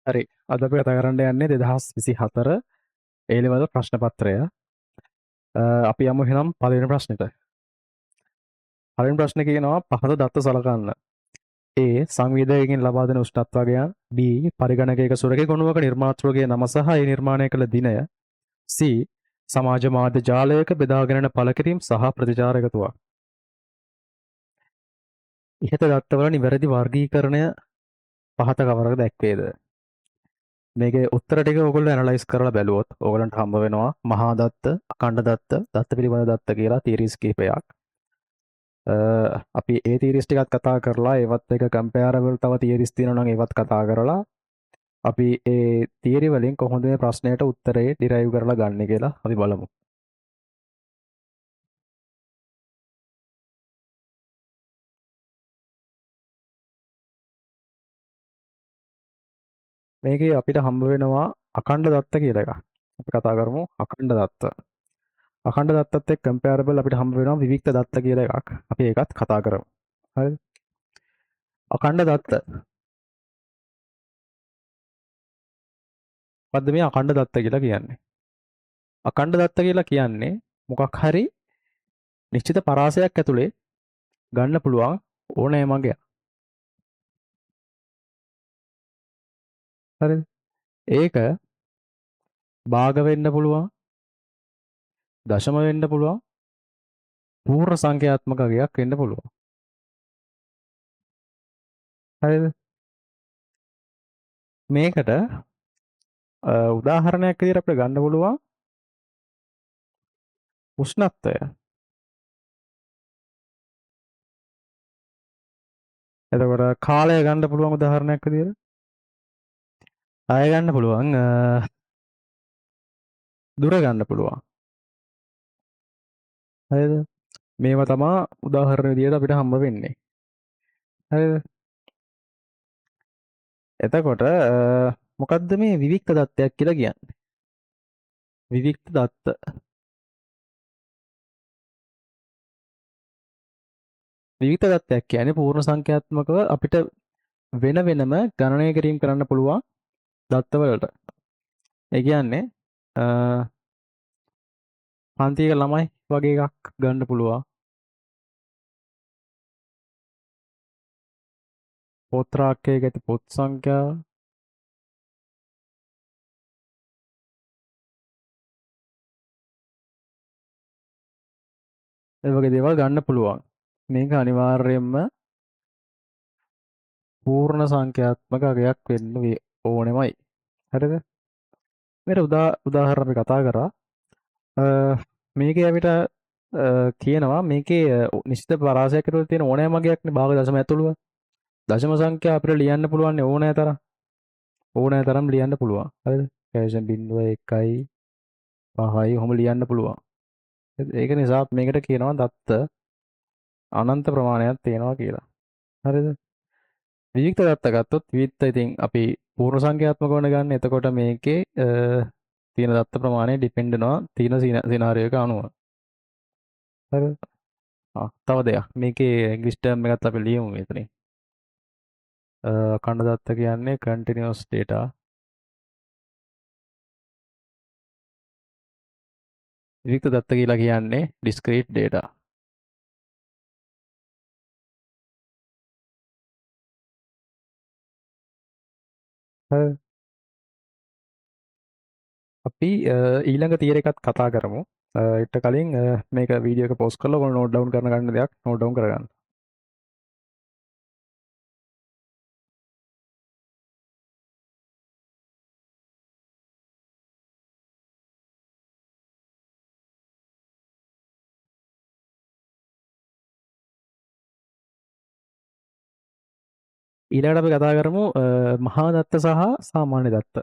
හරි. අද අපි කතා කරන්න යන්නේ 2024 A level ප්‍රශ්න පත්‍රය. අපි යමු එහෙනම් පළවෙනි ප්‍රශ්නෙට. පළවෙනි ප්‍රශ්නේ කියනවා පහත දත්ත සලකන්න. A සංවේදකයෙන් ලබා දෙන උෂ්ණත්වගයන්, B පරිගණකයක සුරකී ගොනුවක නිර්මාතෘගේ නම සහ ඒ නිර්මාණය කළ දිනය, C සමාජ මාධ්‍ය ජාලයක බෙදාගෙන යන පළ කිරීම සහ ප්‍රතිචාර එකතුවක්. ඉහත දත්තවල නිවැරදි වර්ගීකරණය පහත කවරක දැක්වේද? මේකේ උත්තර ටික ඔයගොල්ලෝ ඇනලයිස් කරලා බැලුවොත් ඔයගලන්ට හම්බ වෙනවා මහා දත්ත, අඛණ්ඩ දත්ත, දත්ත පිළිබඳ දත්ත කියලා තීරීස් කිහිපයක්. අපි ඒ තීරීස් ටිකත් කතා කරලා ඒවත් එක කම්පැරබල් තව තීරීස් තියෙනවා නම් ඒවත් කතා කරලා අපි ඒ තීරි වලින් කොහොමද මේ ප්‍රශ්නයට උත්තරේ ඩිරයිව් කරලා ගන්න කියලා අපි බලමු. මේකේ අපිට හම්බ වෙනවා අඛණ්ඩ දත්ත කියලා එකක්. අපි කතා කරමු අඛණ්ඩ දත්ත. අඛණ්ඩ දත්තත් එක්ක කම්පැරබල් අපිට හම්බ වෙනවා විවික්ත දත්ත කියලා එකක්. අපි ඒකත් කතා කරමු. හරිද? අඛණ්ඩ දත්ත. මොකද්ද මේ අඛණ්ඩ දත්ත කියලා කියන්නේ? අඛණ්ඩ දත්ත කියලා කියන්නේ මොකක් හරි නිශ්චිත පරාසයක් ඇතුලේ ගන්න පුළුවන් ඕනෑම අගයක්. හරිද? ඒක භාග වෙන්න පුළුවන්, දශම වෙන්න පුළුවන්, පූර්ණ සංඛ්‍යාත්මක අගයක් වෙන්න පුළුවන්. හරිද? මේකට උදාහරණයක් විදිහට අපිට ගන්න පුළුවන් උෂ්ණත්වය. එතකොට කාලය ගන්න පුළුවන් උදාහරණයක් විදිහට. ආය ගන්න පුළුවන් දුර ගන්න පුළුවන්. හරිද? මේවා තමයි උදාහරණ විදිහට අපිට හම්බ වෙන්නේ. හරිද? එතකොට මොකද්ද මේ විවික්ත දත්තයක් කියලා කියන්නේ? විවික්ත දත්ත. විවික්ත දත්තයක් කියන්නේ පූර්ණ සංඛ්‍යාත්මකව අපිට වෙන වෙනම ගණනය කිරීම කරන්න පුළුවන් දත්තවලට. ඒ කියන්නේ පන්තියක ළමයි වගේ එකක් ගන්න පුළුවන්. පොත් රාක්කයක ඇති පොත් සංඛ්‍යාව. ඒ වගේ දේවල් ගන්න පුළුවන්. මේක අනිවාර්යයෙන්ම පූර්ණ සංඛ්‍යාත්මක අගයක් වෙන්න ඕනෙමයි. හරිද? මේක උදාහරණ අපි කතා කරා. මේකේ අපිට කියනවා මේකේ නිශ්චිත පරාසයක් ඇතුළේ තියෙන ඕනෑම අගයක්නේ භාග දශම ඇතුළුව. දශම සංඛ්‍යා අපිට ලියන්න පුළුවන් ඕනෑ තරම්. ඕනෑ තරම් ලියන්න පුළුවන්. හරිද? 0.1යි 5යි ඔහොම ලියන්න පුළුවන්. ඒක නිසා මේකට කියනවා දත්ත අනන්ත ප්‍රමාණයක් තියෙනවා කියලා. හරිද? විවික්ත දත්ත ගත්තොත් විවික්ත ඉතින් අපි පූර්ණ සංඛ්‍යාත්මක වන ගන්න. එතකොට මේකේ තියෙන දත්ත ප්‍රමාණය ඩිපෙන්ඩ් වෙනවා තියෙන සිනාරියෝ එක අනුව. හරිද? තව දෙයක්. මේකේ ඉංග්‍රීසි ටර්ම් එකත් අපි ලියමු මෙතනින්. අඛණ්ඩ දත්ත කියන්නේ continuous data. විවික්ත දත්ත කියලා කියන්නේ discrete data. හරිද? අපි ඊළඟ තියර එකත් කතා කරමු. ඊට කලින් මේක වීඩියෝ එක පෝස්ට් කරලා ඔයගොල්ලෝ නෝට් ඩවුන් කරන ගන්න දෙයක් නෝට් ඩවුන් කරගන්න. ඊළඟට අපි කතා කරමු මහා දත්ත සහ සාමාන්‍ය දත්ත.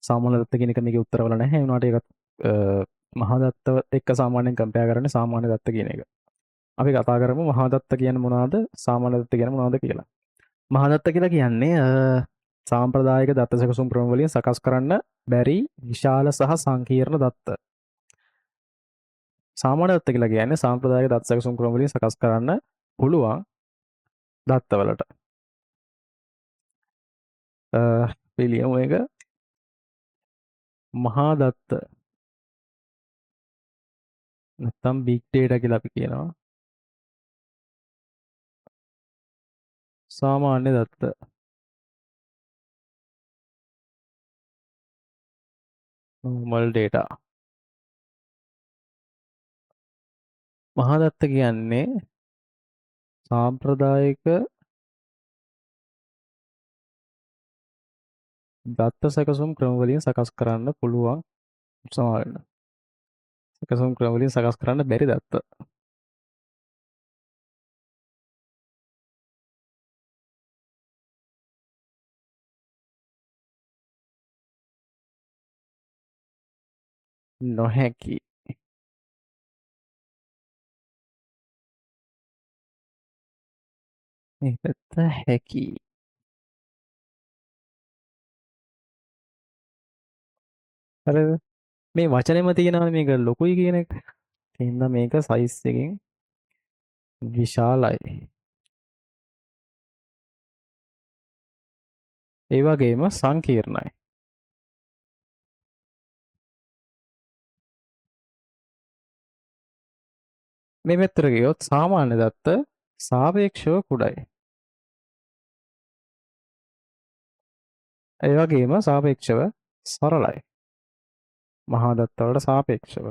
සාමාන්‍ය දත්ත කියන එක මේකේ උත්තරවල නැහැ. ඒ වුණාට ඒකත් මහා දත්ත එක්ක සාමාන්‍යයෙන් කම්පෙයාර් කරන්නේ සාමාන්‍ය දත්ත කියන එක. අපි කතා කරමු මහා දත්ත කියන්නේ මොනවද? සාමාන්‍ය දත්ත කියන්නේ මොනවද කියලා. මහා දත්ත කියලා කියන්නේ සාම්ප්‍රදායික දත්ත සැකසුම් ක්‍රම වලින් සකස් කරන්න බැරි විශාල සහ සංකීර්ණ දත්ත. සාමාන්‍ය දත්ත කියලා කියන්නේ සාම්ප්‍රදායික දත්ත සැකසුම් ක්‍රම වලින් සකස් කරන්න පුළුවන් දත්තවලට. අපි ලියමු එක මහා දත්ත නැත්නම් බිග් ඩේටා කියලා අපි කියනවා. සාමාන්‍ය දත්ත. normal data. මහා දත්ත කියන්නේ සාම්ප්‍රදායික දත්ත සැකසුම් ක්‍රම වලින් සකස් කරන්න පුළුවන් සමාවෙන්න. සැකසුම් ක්‍රම වලින් සකස් කරන්න බැරි දත්ත. නොහැකි. මේ පැත්ත හැකි. හරිද? මේ වචනේම තියෙනවානේ මේක ලොකුයි කියන එක. එහෙනම් මේක සයිස් එකෙන් විශාලයි. ඒ වගේම සංකීර්ණයි. මේ පැත්තට ගියොත් සාමාන්‍ය දත්ත සාපේක්ෂව කුඩයි. ඒ වගේම සාපේක්ෂව සරලයි. මහා දත්ත වලට සාපේක්ෂව.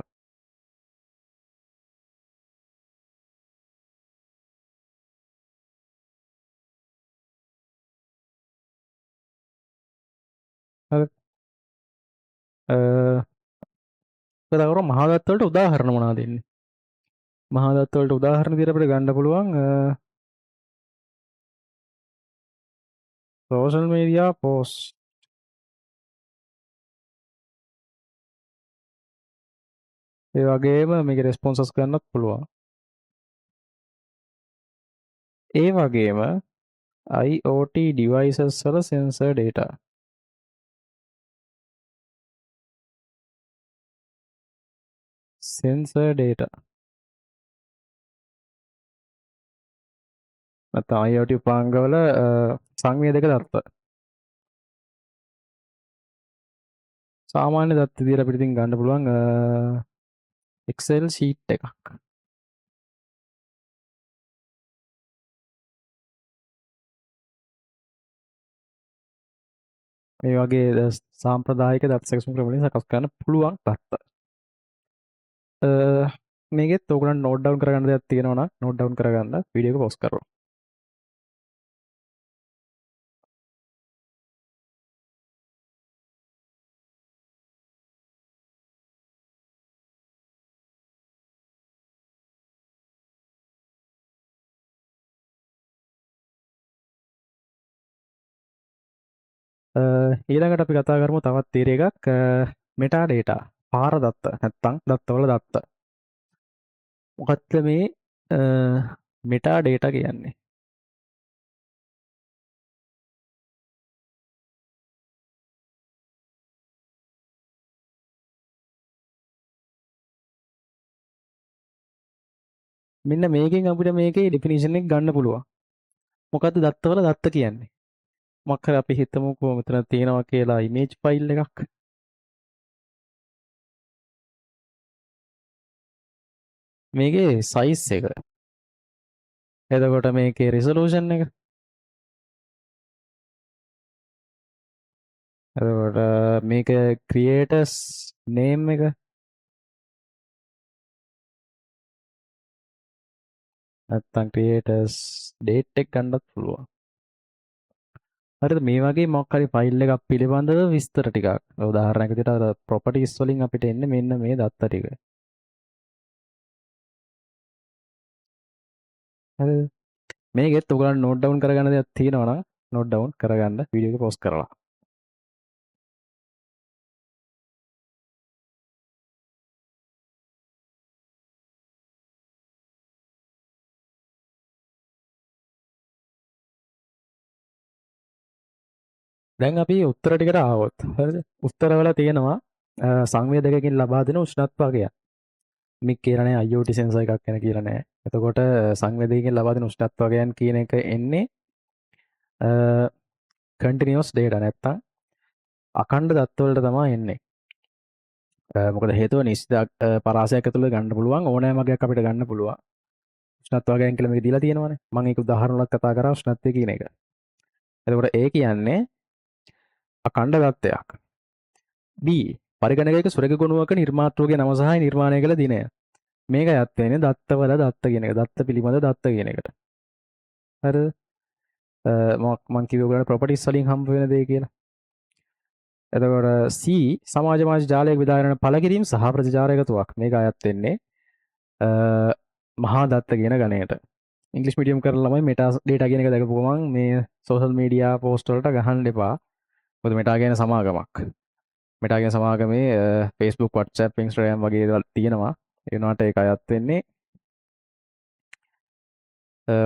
හරි. එතකොට මහා දත්ත වලට උදාහරණ මොනවද දෙන්නේ? මහා දත්ත වලට උදාහරණ විදිහට අපිට ගන්න පුළුවන් සෝෂල් මීඩියා පෝස්ට්. ඒ වගේම මේකේ රෙස්පොන්සස් ගන්නත් පුළුවන්. ඒ වගේම IoT devices වල sensor data. sensor data. නැත්නම් IoT උපාංගවල සංවේදක දත්ත. සාමාන්‍ය දත්ත විදිහට අපිට ඉතින් ගන්න පුළුවන් Excel sheet එකක්. මේ වගේ සාම්ප්‍රදායික දත්ත සැකසුම් ක්‍රම වලින් සකස් කරන්න පුළුවන් දත්ත. මේකෙත් ඕගොල්ලන් නෝට් ඩවුන් කරගන්න දෙයක් තියෙනවා නම් නෝට් ඩවුන් කරගන්න වීඩියෝ එක පොස් කරනවා. ඊළඟට අපි කතා කරමු තවත් තීර එකක් මෙටා ඩේටා. පාර දත්ත නැත්නම් දත්තවල දත්ත. මොකක්ද මේ මෙටා ඩේටා කියන්නේ? මෙන්න මේකෙන් අපිට මේකේ ඩෙෆිනිෂන් එක ගන්න පුළුවන්. මොකද්ද දත්තවල දත්ත කියන්නේ? මොකක් හරි අපි හිතමුකෝ මෙතන තියෙනවා කියලා ඉමේජ් ෆයිල් එකක්. මේකේ සයිස් එක. එතකොට මේකේ රිසොලූෂන් එක. එතකොට මේක ක්‍රියේටර්ස් නේම් එක. නැත්තම් ක්‍රියේටර්ස් ඩේට් එක ගන්නත් පුළුවන්. හරිද? මේ වගේ මොකක් හරි ෆයිල් එකක් පිළිබඳව විස්තර ටිකක්. උදාහරණයක් විදිහට අර ප්‍රොපර්ටිස් වලින් අපිට එන්නේ මෙන්න මේ දත්ත ටික. හරිද? මේකෙත් ඔයගලන් නෝට් ඩවුන් කරගන්න දෙයක් තියෙනවා නම් නෝට් ඩවුන් කරගන්න වීඩියෝ එක පොස් කරලා. දැන් අපි උත්තර ටිකට ආවොත්. හරිද? උත්තරවල තියෙනවා සංවේදකකින් ලබා දෙන උෂ්ණත්වය. මේ කියලා නෑ IoT සෙන්සර් එකක් ගැන කියලා නෑ. එතකොට සංවේදකකින් ලබා දෙන උෂ්ණත්වයන් කියන එක එන්නේ කන්ටිනියස් ඩේටා නැත්තම් අඛණ්ඩ දත්ත වලට තමයි එන්නේ. මොකද හේතුව නිශ්චිත පරාසයක් ඇතුළේ ගන්න පුළුවන් ඕනෑම වගයක් අපිට ගන්න පුළුවන්. උෂ්ණත්ව වගයන් කියලා මේක දීලා තියෙනවානේ. මම ඒක උදාහරණ වලත් කතා කරා උෂ්ණත්වය කියන එක. එතකොට ඒ කියන්නේ අඛණ්ඩ දත්තයක්. B පරිගණකයක සුරක ගුණාංක නිර්මාතෘගේ නම සහ නිර්මාණය කළ දිනය. මේක යත් වෙන්නේ දත්තවල දත්ත කියන එක. දත්ත පිළිබඳ දත්ත කියන එකට. හරිද? මම කිව්ව ඔයගොල්ලන්ට ප්‍රොපර්ටිස් වලින් හම්බ වෙන දේ කියලා. එතකොට C සමාජ මාධ්‍ය ජාලයක විදාරණ පළ කිරීම සහ ප්‍රතිචාර එකතුවක්. මේක අයත් වෙන්නේ මහා දත්ත කියන ගණයට. ඉංග්‍රීසි මීඩියම් කරන ළමයි මෙටා ඩේටා කියන එක දැකපු ගමන් මේ සෝෂල් මීඩියා පෝස්ට් වලට ගහන්න එපා. මොකද මෙටා කියන සමාගමක්. මෙටා කියන සමාගමේ Facebook, WhatsApp, Instagram වගේ දේවල් තියෙනවා. ඒ වුණාට ඒක අයත් වෙන්නේ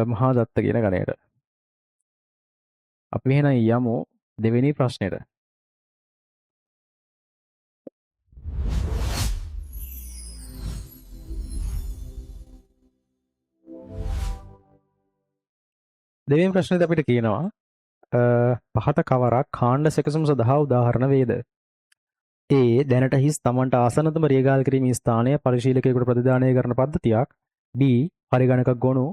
මහා දත්ත කියන ගණයට. අපි එහෙනම් යමු දෙවෙනි ප්‍රශ්නෙට. දෙවෙනි ප්‍රශ්නේදී අපිට කියනවා පහත කවරක් කාණ්ඩ සැකසුම් සඳහා උදාහරණ වේද? A දැනට හිස් තමන්ට ආසන්නතම රියගාල් කිරීමේ ස්ථානය පරිශීලකයෙකුට ප්‍රතිදානය කරන පද්ධතියක්. B පරිගණක ගොනු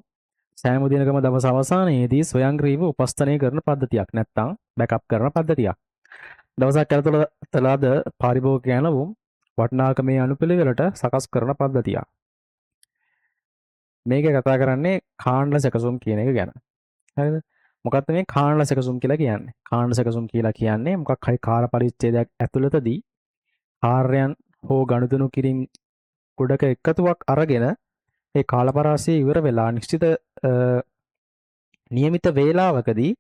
සෑම දිනකම දවස අවසානයේදී ස්වයංක්‍රීයව උපස්ථනය කරන පද්ධතියක් නැත්නම් බෑකප් කරන පද්ධතියක්. දවසක් ඇතුළත පාරිභෝගිකයන් වුම් වටිනාකමේ අනුපිළිවෙලට සකස් කරන පද්ධතියක්. මේක කතා කරන්නේ කාණ්ඩ සැකසුම් කියන එක ගැන. හරිද? මොකක්ද මේ කාණ්ඩ සැකසුම් කියලා කියන්නේ? කාණ්ඩ සැකසුම් කියලා කියන්නේ මොකක් හරි කාර්ය පරිච්ඡේදයක් ඇතුළතදී කාර්යයන් හෝ ගනුදෙනු කිරීම ගොඩක එකතුවක් අරගෙන ඒ කාලපරාසය ඉවර වෙලා නිශ්චිත නියමිත වේලාවකදී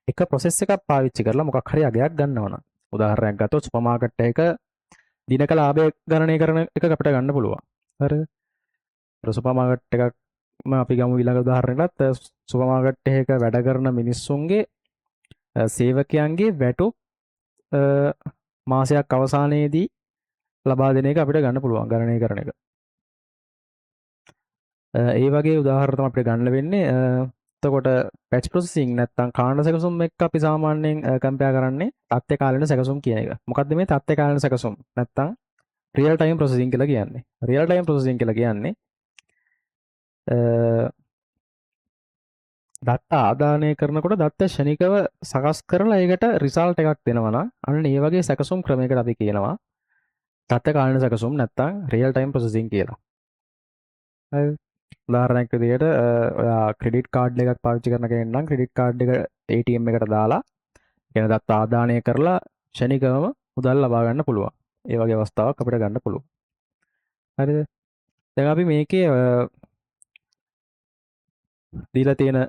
එක ප්‍රොසෙස් එකක් පාවිච්චි කරලා මොකක් හරි අගයක් ගන්නවා නම් උදාහරණයක් ගත්තොත් සුපර් මාකට් එකක දිනක ලාභය ගණනය කරන එක අපිට ගන්න පුළුවන්. හරිද? සුපර් මාකට් එකක්ම අපි ගමු ඊළඟ උදාහරණයකට සුපර් මාකට් එකක වැඩ කරන මිනිස්සුන්ගේ සේවකයන්ගේ වැටුප් මාසයක් අවසානයේදී ලබා දෙන එක අපිට ගන්න පුළුවන් ගණනය කරන එක. ඒ වගේ උදාහරණ තමයි අපිට ගන්න වෙන්නේ. එතකොට batch processing නැත්නම් කාණ්ඩ සැකසුම් එක්ක අපි සාමාන්‍යයෙන් කම්පෙයාර් කරන්නේ තත්ත්ව කාලීන සැකසුම් කියන එක. මොකද්ද මේ තත්ත්ව කාලීන සැකසුම්? නැත්නම් රියල් ටයිම් ප්‍රොසෙසින් කියලා කියන්නේ. රියල් ටයිම් ප්‍රොසෙසින් කියලා කියන්නේ දත්ත ආදානය කරනකොට දත්ත ෂණිකව සකස් කරලා ඒකට රිසල්ට් එකක් දෙනවා නම් අන්න ඒ වගේ සැකසුම් ක්‍රමයකට අපි කියනවා තත්ත්ව කාලීන සැකසුම් නැත්නම් රියල් ටයිම් ප්‍රොසෙසින් කියලා. හරිද? උදාහරණයක් විදිහට ඔයා ක්‍රෙඩිට් කාඩ් එකක් පාවිච්චි කරන කෙනෙක් නම් ක්‍රෙඩිට් කාඩ් එක ATM එකට දාලා කියන දත්ත ආදානය කරලා ෂණිකවම මුදල් ලබා ගන්න පුළුවන්. ඒ වගේ අවස්ථාවක් අපිට ගන්න පුළුවන්. හරිද? දැන් අපි මේකේ දීලා තියෙන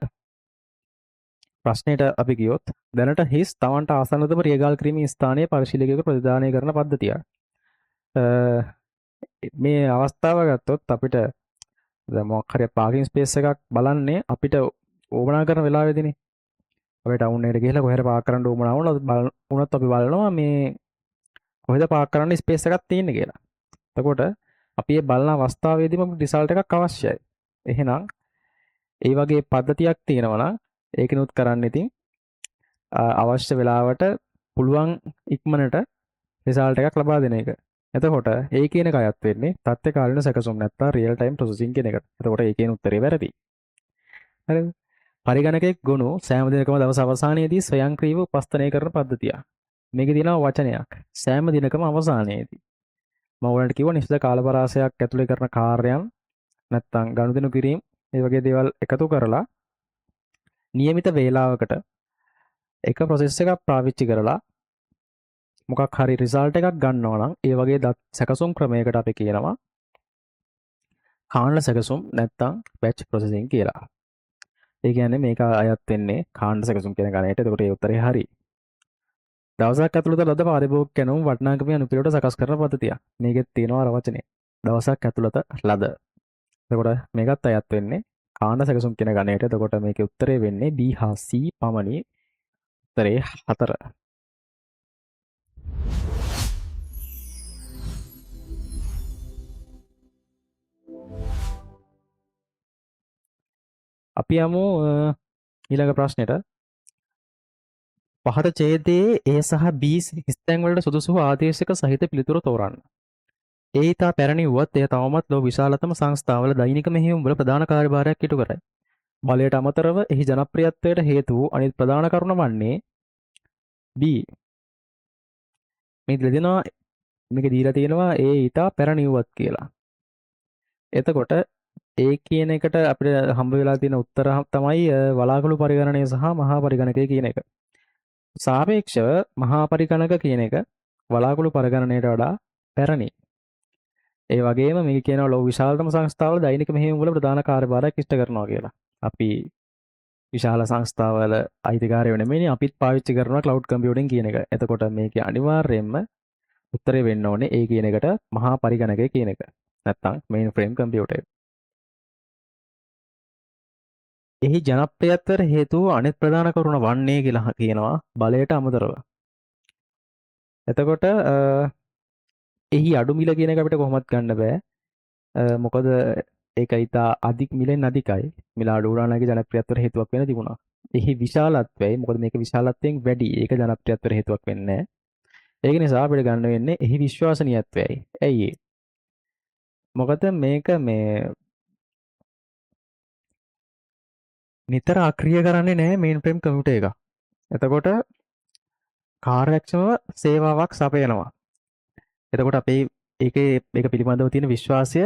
ප්‍රශ්නෙට අපි ගියොත් දැනට හිස් තමන්ට ආසන්නතම රියගාල් කිරීමේ ස්ථානයේ පරිශීලකයෙකුට ප්‍රතිදානය කරන පද්ධතිය. මේ අවස්ථාව ගත්තොත් අපිට දැන් මොකක් හරි පාකින් ස්පේස් එකක් බලන්නේ අපිට ඕමනා කරන වෙලාවෙදීනේ. අපි ටවුන් එකට ගිහලා කොහෙද පාක් කරන්න ඕමනා වුණත් අපි බලනවා මේ කොහෙද පාක් කරන්න ස්පේස් එකක් තියෙන්නේ කියලා. එතකොට අපි මේ බලන අවස්ථාවේදීම රිසල්ට් එකක් අවශ්‍යයි. එහෙනම් ඒ වගේ පද්ධතියක් තියෙනවා නම් ඒකිනුත් කරන්න ඉතින් අවශ්‍ය වෙලාවට පුළුවන් ඉක්මනට රිසල්ට් එකක් ලබා දෙන එක. එතකොට ඒ කියන එක අයත් වෙන්නේ තත්ත්ව කාලීන සැකසුම් නැත්නම් රියල් ටයිම් ප්‍රොසෙසින් කියන එකට. එතකොට ඒ කියන උත්තරේ වැරදි. හරිද? පරිගණකයක් ගොනු සෑම දිනකම දවස් අවසානයේදී ස්වයංක්‍රීයව උපස්ථනය කරන පද්ධතිය. මේකේ තියෙනවා වචනයක්. සෑම දිනකම අවසානයේදී. මම ඔයාලට කිව්වා නිශ්චිත කාලපරාසයක් ඇතුලේ කරන කාර්යයන් නැත්නම් ගනුදෙනු කිරීම මේ වගේ දේවල් එකතු කරලා නියමිත වේලාවකට එක ප්‍රොසෙස් එකක් පාවිච්චි කරලා මොකක් හරි රිසල්ට් එකක් ගන්නවා නම් ඒ වගේ සැකසුම් ක්‍රමයකට අපි කියනවා කාණ්ඩ සැකසුම් නැත්නම් batch processing කියලා. ඒ කියන්නේ මේක අයත් වෙන්නේ කාණ්ඩ සැකසුම් කියන ගණයට. එතකොට ඒ උත්තරේ හරි. දවසක් ඇතුළත ලද පාරිභෝගික කැණුම් වටිනාකමේ අනුපිළිවෙලට සකස් කරන පද්ධතියක්. මේකෙත් තියෙනවා අර වචනේ. දවසක් ඇතුළත ලද. එතකොට මේකත් අයත් වෙන්නේ කාණ්ඩ සැකසුම් කියන ගණයට. එතකොට මේකේ උත්තරේ වෙන්නේ B හා C පමණි. උත්තරේ 4. අපි යමු ඊළඟ ප්‍රශ්නෙට. පහත ඡේදයේ A සහ B හිස්තැන් වලට සුදුසු ආදේශක සහිත පිළිතුරු තෝරන්න. ඒ ඉතා පැරණි වුවත් එය තවමත් ලොව විශාලතම සංස්ථාවල දෛනික මෙහෙයුම්වල ප්‍රධාන කාර්යභාරයක් ඉටු කරයි. බලයට අමතරව එහි ජනප්‍රියත්වයට හේතු වූ අනිත් ප්‍රධාන කරුණ වන්නේ B. මේක දෙනවා මේක දීලා තියෙනවා ඒ ඉතා පැරණි වුවත් කියලා. එතකොට ඒ කියන එකට අපිට හම්බ වෙලා තියෙන උත්තර තමයි වලාකුළු පරිගණනය සහ මහා පරිගණකය කියන එක. සාපේක්ෂව මහා පරිගණක කියන එක වලාකුළු පරිගණනයට වඩා පැරණි. ඒ වගේම මේක කියනවා ලොව විශාලතම සංස්ථාවල දෛනික මෙහෙයුම් වල ප්‍රධාන කාර්යභාරයක් ඉෂ්ට කරනවා කියලා. අපි විශාල සංස්ථාවල අයිතිකාරයෝ නෙමෙයිනේ අපිත් පාවිච්චි කරනවා ක්ලවුඩ් කම්පියුටින් කියන එක. එතකොට මේකේ අනිවාර්යයෙන්ම උත්තරේ වෙන්න ඕනේ ඒ කියන එකට මහා පරිගණකය කියන එක. නැත්තම් මේන් ෆ්‍රේම් කම්පියුටර්. එහි ජනප්‍රියත්වයට හේතු වූ අනෙක් ප්‍රධාන කරුණ වන්නේ කියලා කියනවා බලයට අමතරව. එතකොට එහි අඩු මිල කියන එක අපිට කොහොමත් ගන්න බෑ. මොකද ඒක ඉතා අධික මිලෙන් අධිකයි. මිල අඩු වුණා නම් ජනප්‍රියත්වයට හේතුවක් වෙන්න තිබුණා. එහි විශාලත්වයයි මොකද මේක විශාලත්වයෙන් වැඩි. ඒක ජනප්‍රියත්වයට හේතුවක් වෙන්නේ නැහැ. ඒක නිසා අපිට ගන්න වෙන්නේ එහි විශ්වසනීයත්වයයි. ඇයි ඒ? මොකද මේක මේ නිතර අක්‍රිය කරන්නේ නැහැ මේන් ෆ්‍රේම් කම්පියුටර් එක. එතකොට කාර්යක්ෂමව සේවාවක් සපයනවා. එතකොට අපේ ඒක පිළිබඳව තියෙන විශ්වාසය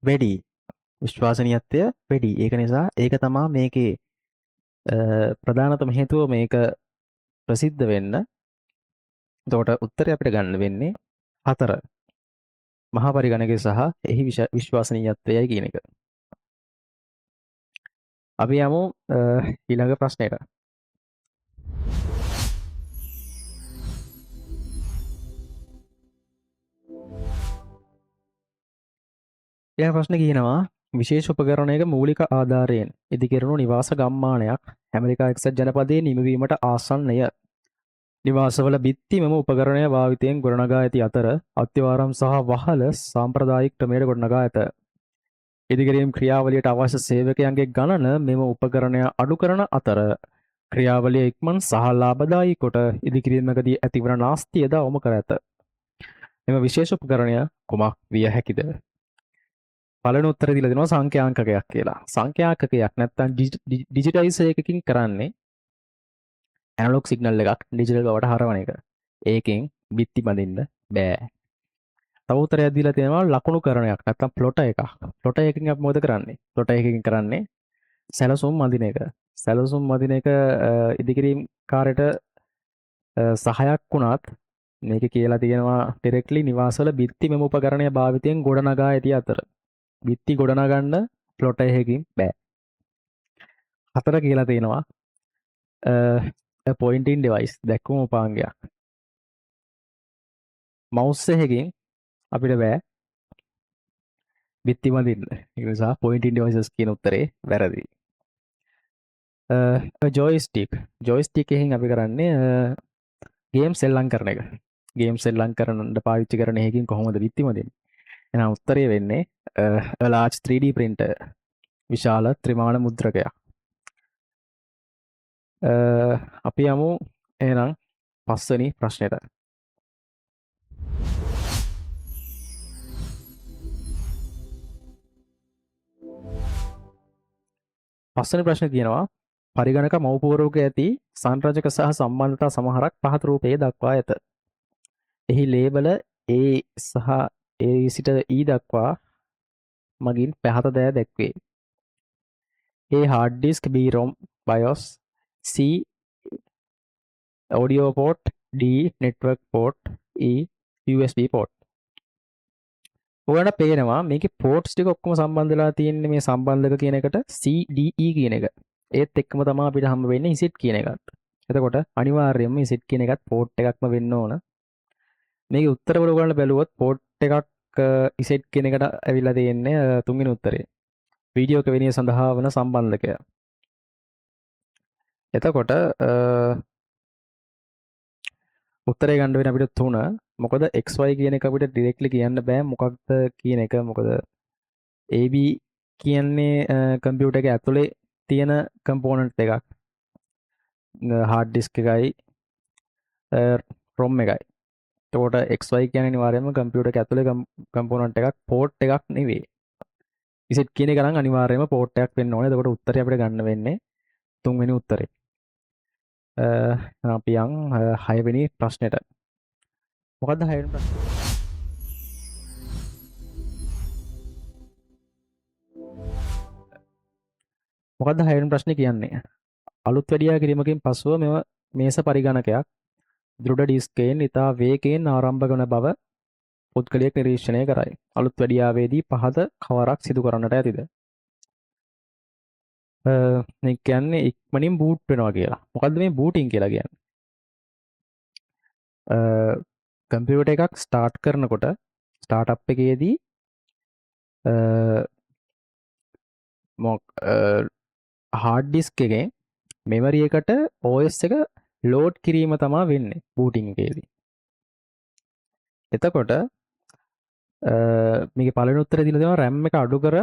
වැඩි. විශ්වාසනීයත්වය වැඩි. ඒක නිසා ඒක තමයි මේකේ ප්‍රධානතම හේතුව මේක ප්‍රසිද්ධ වෙන්න. එතකොට උත්තරය අපිට ගන්න වෙන්නේ 4. මහා පරිගණකය සහ එහි විශ්වාසනීයත්වයයි කියන එක. අපි යමු ඊළඟ ප්‍රශ්නයට. ඊළඟ ප්‍රශ්නේ කියනවා විශේෂ උපකරණයක මූලික ආධාරයෙන් ඉදිකෙරුණු නිවාස ගම්මානයක් ඇමරිකා එක්සත් ජනපදයේ නිමවීමට ආසන්නය. නිවාසවල බිත්ති මෙම උපකරණය භාවිතයෙන් ගොඩනගා ඇති අතර අත්‍යවාරම් සහ වහල සාම්ප්‍රදායික ක්‍රමයට ගොඩනගා ඇත. ඉදිකිරීම් ක්‍රියාවලියට අවශ්‍ය සේවකයන්ගේ ගණන මෙම උපකරණය අඩු කරන අතර ක්‍රියාවලිය ඉක්මන් සහ ලාභදායී කොට ඉදිකිරීමකදී ඇතිවන නාස්තියද අවම කර ඇත. මෙම විශේෂ උපකරණය කුමක් විය හැකිද? පළවෙනි උත්තරේ දීලා දෙනවා සංඛ්‍යාංකකයක් කියලා. සංඛ්‍යාංකකයක් නැත්නම් ඩිජිටයිස් එකකින් කරන්නේ ඇනලොග් සිග්නල් එකක් ඩිජිටල් බවට හරවන එක. ඒකෙන් බිත්ති බඳින්න බෑ. තව උත්තරයක් දීලා තියෙනවා ලකුණු කරණයක් නැත්නම් ප්ලොට් එකක්. ප්ලොට් එකකින් අපි මොකද කරන්නේ? ප්ලොට් එකකින් කරන්නේ සැලසුම් මදින එක. සැලසුම් මදින එක ඉදිකිරීම් කාර්යයට සහයක් වුණත් මේක කියලා තියෙනවා ඩිරෙක්ට්ලි නිවාසවල බිත්ති මෙම උපකරණය භාවිතයෙන් ගොඩනගා ඇති අතර බිත්ති ගොඩනගන්න ප්ලොට් එකකින් බෑ. 4 කියලා තියෙනවා පොයින්ටින් ඩිවයිස් දැක්වුම උපාංගයක්. මවුස් එකකින් අපිට බෑ බිත්ති බඳින්න. ඒ නිසා පොයින්ටින් ඩිවයිසස් කියන උත්තරේ වැරදි. ජොයිස්ටික් එකෙන් අපි කරන්නේ ගේම් සෙල්ලම් කරන එක. ගේම් සෙල්ලම් කරන්න පාවිච්චි කරන එකකින් කොහොමද බිත්ති බඳින්නේ? එහෙනම් උත්තරය වෙන්නේ a large 3D printer. විශාල ත්‍රිමාණ මුද්‍රකයක්. අපි යමු එහෙනම් 5 වෙනි ප්‍රශ්නෙට. පස්වෙනි ප්‍රශ්නේ කියනවා පරිගණක මව්පුවරුවක ඇති සංරචක සහ සම්බන්ධතා සමහරක් පහත රූපයේ දක්වා ඇත. එහි ලේබල A සහ A සිට E දක්වා මගින් පහත දෑ දැක්වේ. A hard disk, B ROM BIOS, C audio port, D network port, E USB port. ඔයාලට පේනවා මේකේ ports ටික ඔක්කොම සම්බන්ධ වෙලා තියෙන්නේ මේ සම්බන්ධක කියන එකට CDE කියන එක. ඒත් එක්කම තමයි අපිට හම්බ වෙන්නේ ඉසෙට් කියන එකත්. එතකොට අනිවාර්යයෙන්ම ඉසෙට් කියන එකත් port එකක්ම වෙන්න ඕන. මේකේ උත්තරවල ඔයගොල්ලෝ බැලුවොත් port එකක් ඉසෙට් කියන එකට ඇවිල්ලා තියෙන්නේ තුන්වෙනි උත්තරේ. වීඩියෝ එක වෙනිය සඳහා වන සම්බන්ධකය. එතකොට උත්තරේ ගන්න වෙන අපිට 3. මොකද XY කියන එක අපිට ඩිරෙක්ට්ලි කියන්න බෑ මොකක්ද කියන එක. මොකද AB කියන්නේ කම්පියුටර් එක ඇතුලේ තියෙන කම්පෝනන්ට් එකක්. හાર્ඩ් ඩිස්ක් එකයි ROM එකයි. එතකොට XY කියන්නේ අනිවාර්යයෙන්ම කම්පියුටර් එක ඇතුලේ කම්පොනන්ට් එකක්, පෝට් එකක් නෙවෙයි. Z කියන එක නම් අනිවාර්යයෙන්ම පෝට් එකක් වෙන්න ඕනේ. එතකොට උත්තරය අපිට ගන්න වෙන්නේ තුන්වෙනි උත්තරේ. අපි යන් 6 වෙනි ප්‍රශ්නෙට. මොකද්ද 6 වෙනි ප්‍රශ්නේ? මොකද්ද 6 වෙනි ප්‍රශ්නේ කියන්නේ? අලුත් වැඩියා කිරීමකින් පසුව මෙම මේස පරිගණකයක් දෘඩ ඩිස්කයෙන් ඉතා වේගයෙන් ආරම්භ වන බව පුද්ගලයෙක් නිරීක්ෂණය කරයි. අලුත් වැඩියාවේදී පහත කවරක් සිදු කරන්නට ඇතිද? මේ කියන්නේ ඉක්මනින් බූට් වෙනවා කියලා. මොකද්ද මේ බූටින් කියලා කියන්නේ? කම්පියුටර් එකක් ස්ටාර්ට් කරනකොට ස්ටාර්ට් අප් එකේදී හાર્ඩ් ඩිස්ක් එකේ මෙමරි එකට OS එක ලෝඩ් කිරීම තමයි වෙන්නේ බූටින් එකේදී. එතකොට මේකේ පළවෙනි උත්තරේ දීලා තියෙනවා RAM එක අඩු කර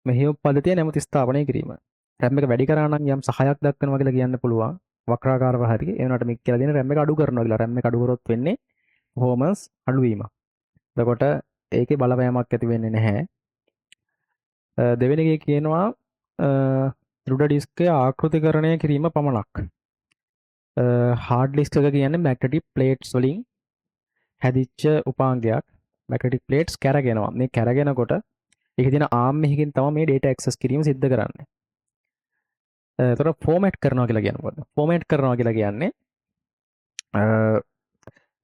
මෙහෙයුම් පද්ධතිය නැවත ස්ථාපනය කිරීම. RAM එක වැඩි කරා නම් යම් සහයක් දක්වනවා කියලා කියන්න පුළුවන්. වක්‍රාකාරව හරි. ඒ වුණාට මේක කියලා දෙන RAM එක අඩු කරනවා කියලා. RAM එක අඩු කරොත් වෙන්නේ performance අඩුවීමක්. එතකොට ඒකේ බලපෑමක් ඇති වෙන්නේ නැහැ. දෙවෙනි එකේ කියනවා දෘඩ ඩිස්කේ ආකෘතිකරණය කිරීම පමණක්. හાર્ඩ් ඩිස්ක් එක කියන්නේ මැග්නටික් ප්ලේට්ස් වලින් හැදිච්ච උපාංගයක්. Magnetic plates කැරගෙනවා. මේ කැරගෙනකොට ඒකේ තියෙන ආර්ම් එකකින් තමයි මේ data access කිරීම සිද්ධ කරන්නේ. එතකොට ෆෝමැට් කරනවා කියලා කියන්නේ මොකද්ද? ෆෝමැට් කරනවා කියලා කියන්නේ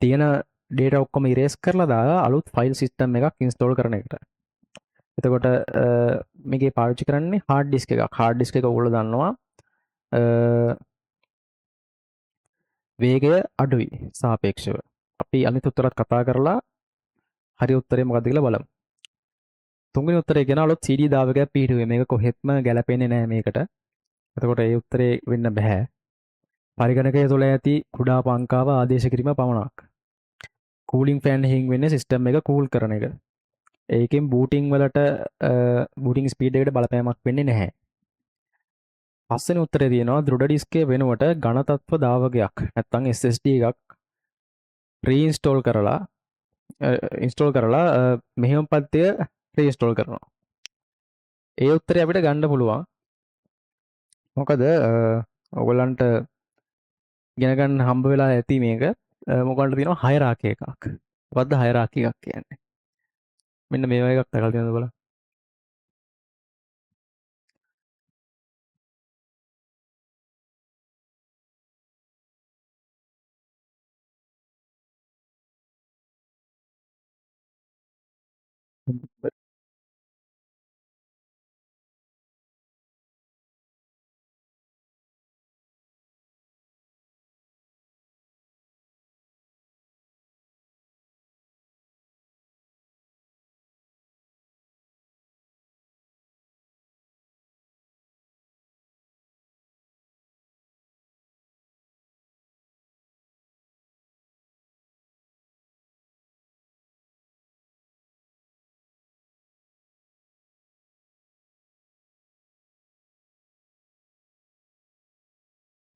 තියෙන data ඔක්කොම ඉරේස් කරලා දාලා අලුත් ෆයිල් සිස්ටම් එකක් ඉන්ස්ටෝල් කරන එකට. එතකොට මේකේ පාවිච්චි කරන්නේ hard disk එකක්. hard disk එක ඔයගොල්ලෝ දන්නවා වේගය අඩුයි සාපේක්ෂව. අපි අනිත් උත්තරත් කතා කරලා හරි උත්තරේ මොකක්ද කියලා බලමු. තුන්වෙනි උත්තරේ කියන අලුත් CD දාවකයක් පිහිටුවේ. මේක කොහෙත්ම ගැලපෙන්නේ නැහැ මේකට. එතකොට ඒ උත්තරේ වෙන්න බෑ. පරිගණකය තුළ ඇති කුඩා පංකාව ආදේශ කිරීම පමණක්. කූලින් ෆෑන් එකකින් වෙන්නේ සිස්ටම් එක කූල් කරන එක. ඒකෙන් බූටින් වලට බූටින් ස්පීඩ් එකට බලපෑමක් වෙන්නේ නැහැ. පස්වෙනි උත්තරේ තියෙනවා දෘඩ ඩිස්කේ වෙනුවට ඝන තත්ත්ව දාවකයක් නැත්නම් SSD එකක් රීඉන්ස්ටෝල් කරලා මෙහෙයුම් පද්ධතිය රීඉන්ස්ටෝල් කරනවා. ඒ උත්තරේ අපිට ගන්න පුළුවන්. මොකද ඔයගලන්ට ඉගෙන ගන්න හම්බ වෙලා ඇති මේක මොකක්ද තියෙනවා හයරාකි එකක්. මොකද්ද හයරාකි එකක් කියන්නේ? මෙන්න මේ වගේ එකක් දැකලා තියෙනවද බලන්න.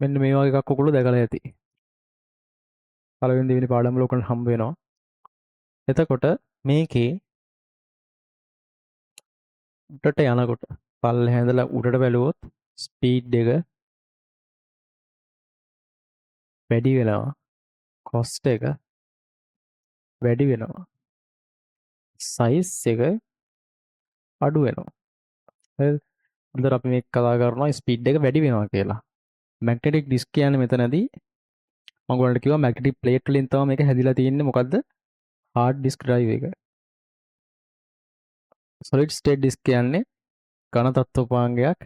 මෙන්න මේ වගේ එකක් ඔයගොල්ලෝ දැකලා ඇති. පළවෙනි දෙවෙනි පාඩම් වල ඔයගොල්ලන්ට හම්බ වෙනවා. එතකොට මේකේ උඩට යනකොට පල්ලෙහා ඉඳලා උඩට බැලුවොත් ස්පීඩ් එක වැඩි වෙනවා. කොස්ට් එක වැඩි වෙනවා. සයිස් එක අඩු වෙනවා. හරිද? හොඳට අපි මේක කතා කරනවා ස්පීඩ් එක වැඩි වෙනවා කියලා. මැග්නටික් ඩිස්ක් කියන්නේ මෙතනදී මම ඔයගොල්ලන්ට කිව්වා මැග්නටික් ප්ලේට් වලින් තමයි මේක හැදිලා තියෙන්නේ. මොකද්ද? hard disk drive එක. solid state disk කියන්නේ ඝන තත්ත්ව උපාංගයක්.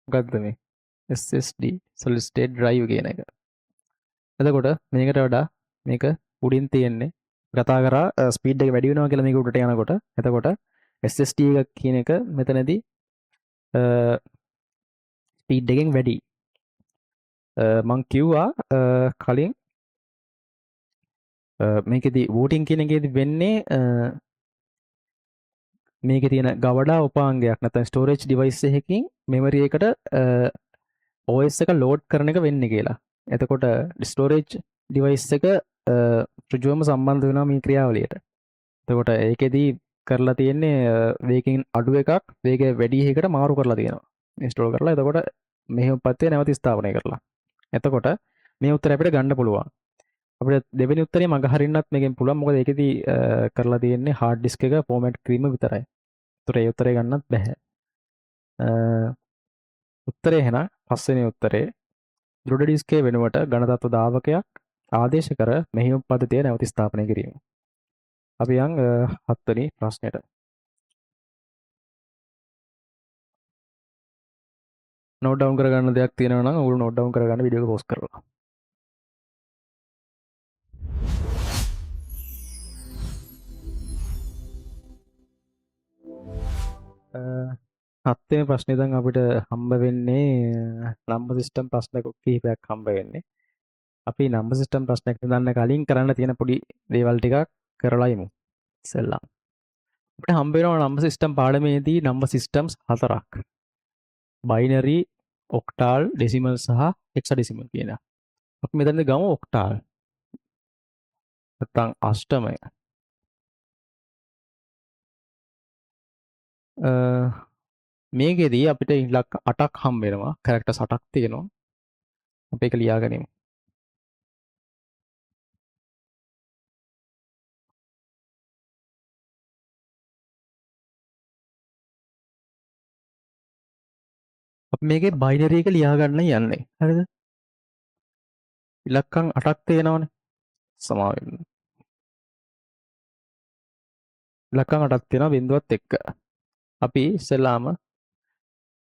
මොකද්ද මේ? SSD solid state drive කියන එක. එතකොට මේකට වඩා මේක උඩින් තියෙන්නේ කතා කරා ස්පීඩ් එක වැඩි වෙනවා කියලා මේක උඩට යනකොට. එතකොට SSD එක කියන එක මෙතනදී ස්පීඩ් එකෙන් වැඩි. මං කිව්වා කලින් මේකෙදි වෝටින් කියන එකේදී වෙන්නේ මේකේ තියෙන ගවඩා උපාංගයක් නැත්නම් ස්ටෝරේජ් ඩිවයිස් එකකින් මෙමරි එකට OS එක ලෝඩ් කරන එක වෙන්නේ කියලා. එතකොට ස්ටෝරේජ් ඩිවයිස් එක ඍජුවම සම්බන්ධ වෙනවා මේ ක්‍රියාවලියට. එතකොට ඒකෙදී කරලා තියෙන්නේ වේගයෙන් අඩු එකක් වේගය වැඩි එකකට මාරු කරලා තියෙනවා. ඉන්ස්ටෝල් කරලා එතකොට මෙහෙම පත්තේ නැවත ස්ථාපනය කරලා. එතකොට මේ උත්තරය අපිට ගන්න පුළුවන්. අපිට දෙවෙනි උත්තරේ මග හරින්නත් මේකෙන් පුළුවන්. මොකද ඒකෙදී කරලා තියෙන්නේ හાર્ඩ් ඩිස්ක් එක ෆෝමැට් කිරීම විතරයි. ඒතර ඒ උත්තරේ ගන්නත් බැහැ. උත්තරේ එහෙනම් පස්වෙනි උත්තරේ දෘඩ ඩිස්කේ වෙනුවට ඝන තත්ත්ව දාවකයක් ආදේශ කර මෙහෙයුම් පද්ධතිය නැවත ස්ථාපනය කිරීම. අපි යන් හත්වෙනි ප්‍රශ්නෙට. නෝට් ඩවුන් කරගන්න දෙයක් තියෙනවා නම් ඔයගොල්ලෝ නෝට් ඩවුන් කරගන්න වීඩියෝ එක පොස් කරලා. හත්වෙනි ප්‍රශ්නේ දැන් අපිට හම්බ වෙන්නේ නම්බර් සිස්ටම් ප්‍රශ්න කිහිපයක් හම්බ වෙන්නේ. අපි නම්බර් සිස්ටම් ප්‍රශ්නයකට දාන්න කලින් කරන්න තියෙන පොඩි දේවල් ටිකක් කරලා යමු. ඉස්සෙල්ලා අපිට හම්බ වෙනවා නම්බර් සිස්ටම් පාඩමේදී නම්බර් සිස්ටම්ස් හතරක්. බයිනරි, ඔක්ටාල්, ඩෙසිමල් සහ හෙක්සාඩෙසිමල් කියන. අපි මෙතනදී ගමු ඔක්ටාල්. නැත්නම් අෂ්ටමය. මේකෙදී අපිට ඉලක්ක 8ක් හම්බ වෙනවා. කැරක්ටර්ස් 8ක් තියෙනවා. අපි ඒක ලියාගනිමු. අපි මේකේ බයිනරි එක ලියාගන්න යන්නේ. හරිද? ඉලක්කම් 8ක් තියෙනවනේ. සමාව වෙන්න. ඉලක්කම් 8ක් තියෙනවා බිඳුවත් එක්ක. අපි ඉස්සෙල්ලාම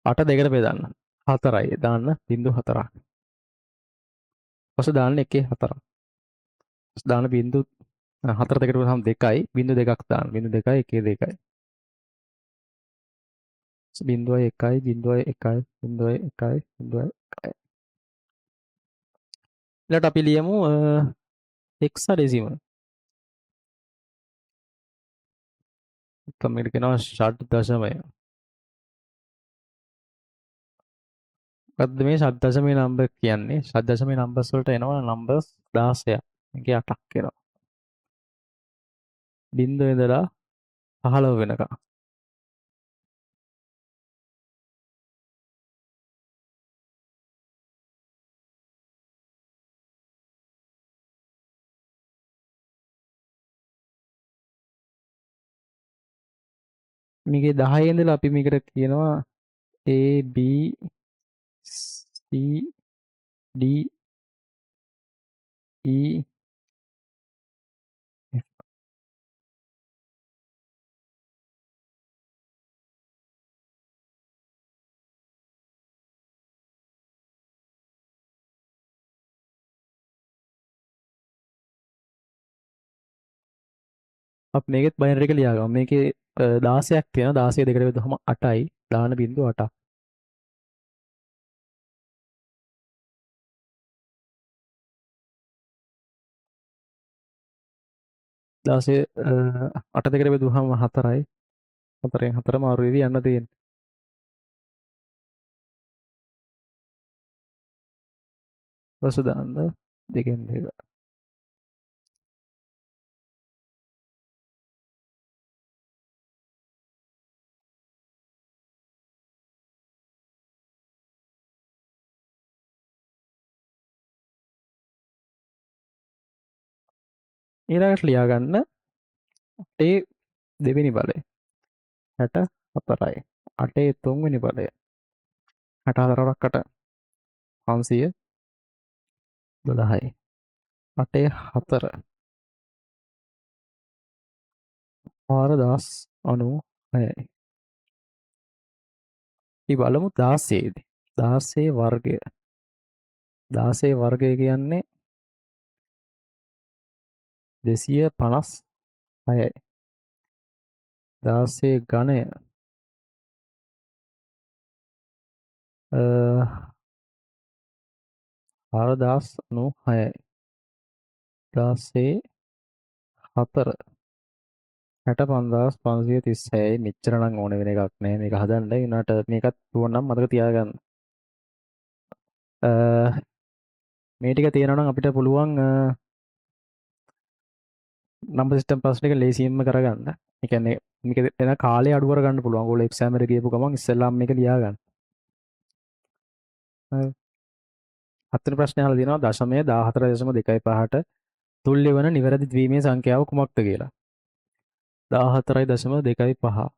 8 දෙකට බෙදන්න. 4යි දාන්න බිඳු 4ක්. ඊපස්සේ දාන්න 1 4ක්. ඊපස්සේ දාන්න බිඳු 4 දෙකට බෙදහම 2යි බිඳු 2ක් දාන්න. බිඳු 2යි 1 2යි. බිඳුවයි 1යි බිඳුවයි 1යි බිඳුවයි 1යි බිඳුවයි 1යි. ඊළඟට අපි ලියමු හෙක්සාඩෙසිමල්. මේකට කියනවා ෂඩ් දශමය. මොකද්ද මේ ෂඩ් දශමයේ නම්බර් කියන්නේ? ෂඩ් දශමයේ නම්බර්ස් වලට එනවා නම්බර්ස් 16ක්. මේකේ 8ක් එනවා. බිංදුව ඉඳලා 15 වෙනකම්. මේකේ 10 ඉඳලා අපි මේකට කියනවා A B C D E F. අපි මේකෙත් බයිනරි එක ලියාගමු. මේකේ 16ක් තියෙනවා. 16 දෙකට බෙදුවම 8යි. දාන බිංදුව 8ක්. 16 8 දෙකට බෙදුවම 4යි. 4ෙන් 4 මාරු වෙවි යන්න තියෙන්නේ. ඊපස්සේ දාන්න 2ෙන් 2. ඊළඟට ලියාගන්න 8 දෙවෙනි බලය 64යි. 8 තුන්වෙනි බලය 64කට 512යි. 8 4 4096යි. අපි බලමු 16 දී. 16 වර්ගය. 16 වර්ගය කියන්නේ 256යි. 16 ඝනය 4096යි. 16 4 65536යි. මෙච්චර නම් ඕන වෙන එකක් නෑ මේක හදන්න. උනාට මේකත් ඕන නම් මතක තියාගන්න. මේ ටික තියෙනවා නම් අපිට පුළුවන් නම්බර් සිස්ටම් ප්‍රශ්න එක ලේසියෙන්ම කරගන්න. ඒ කියන්නේ මේක එන කාලේ අඩු කරගන්න පුළුවන්. ඔයගොල්ලෝ එක්සෑම් එකට ගියපු ගමන් ඉස්සෙල්ලාම මේක ලියා ගන්න. හරි. හත්වෙනි ප්‍රශ්නේ අහලා තියෙනවා දශමය 14.25ට තුල්‍ය වන නිවැරදි ද්විමීය සංඛ්‍යාව කුමක්ද කියලා. 14.25.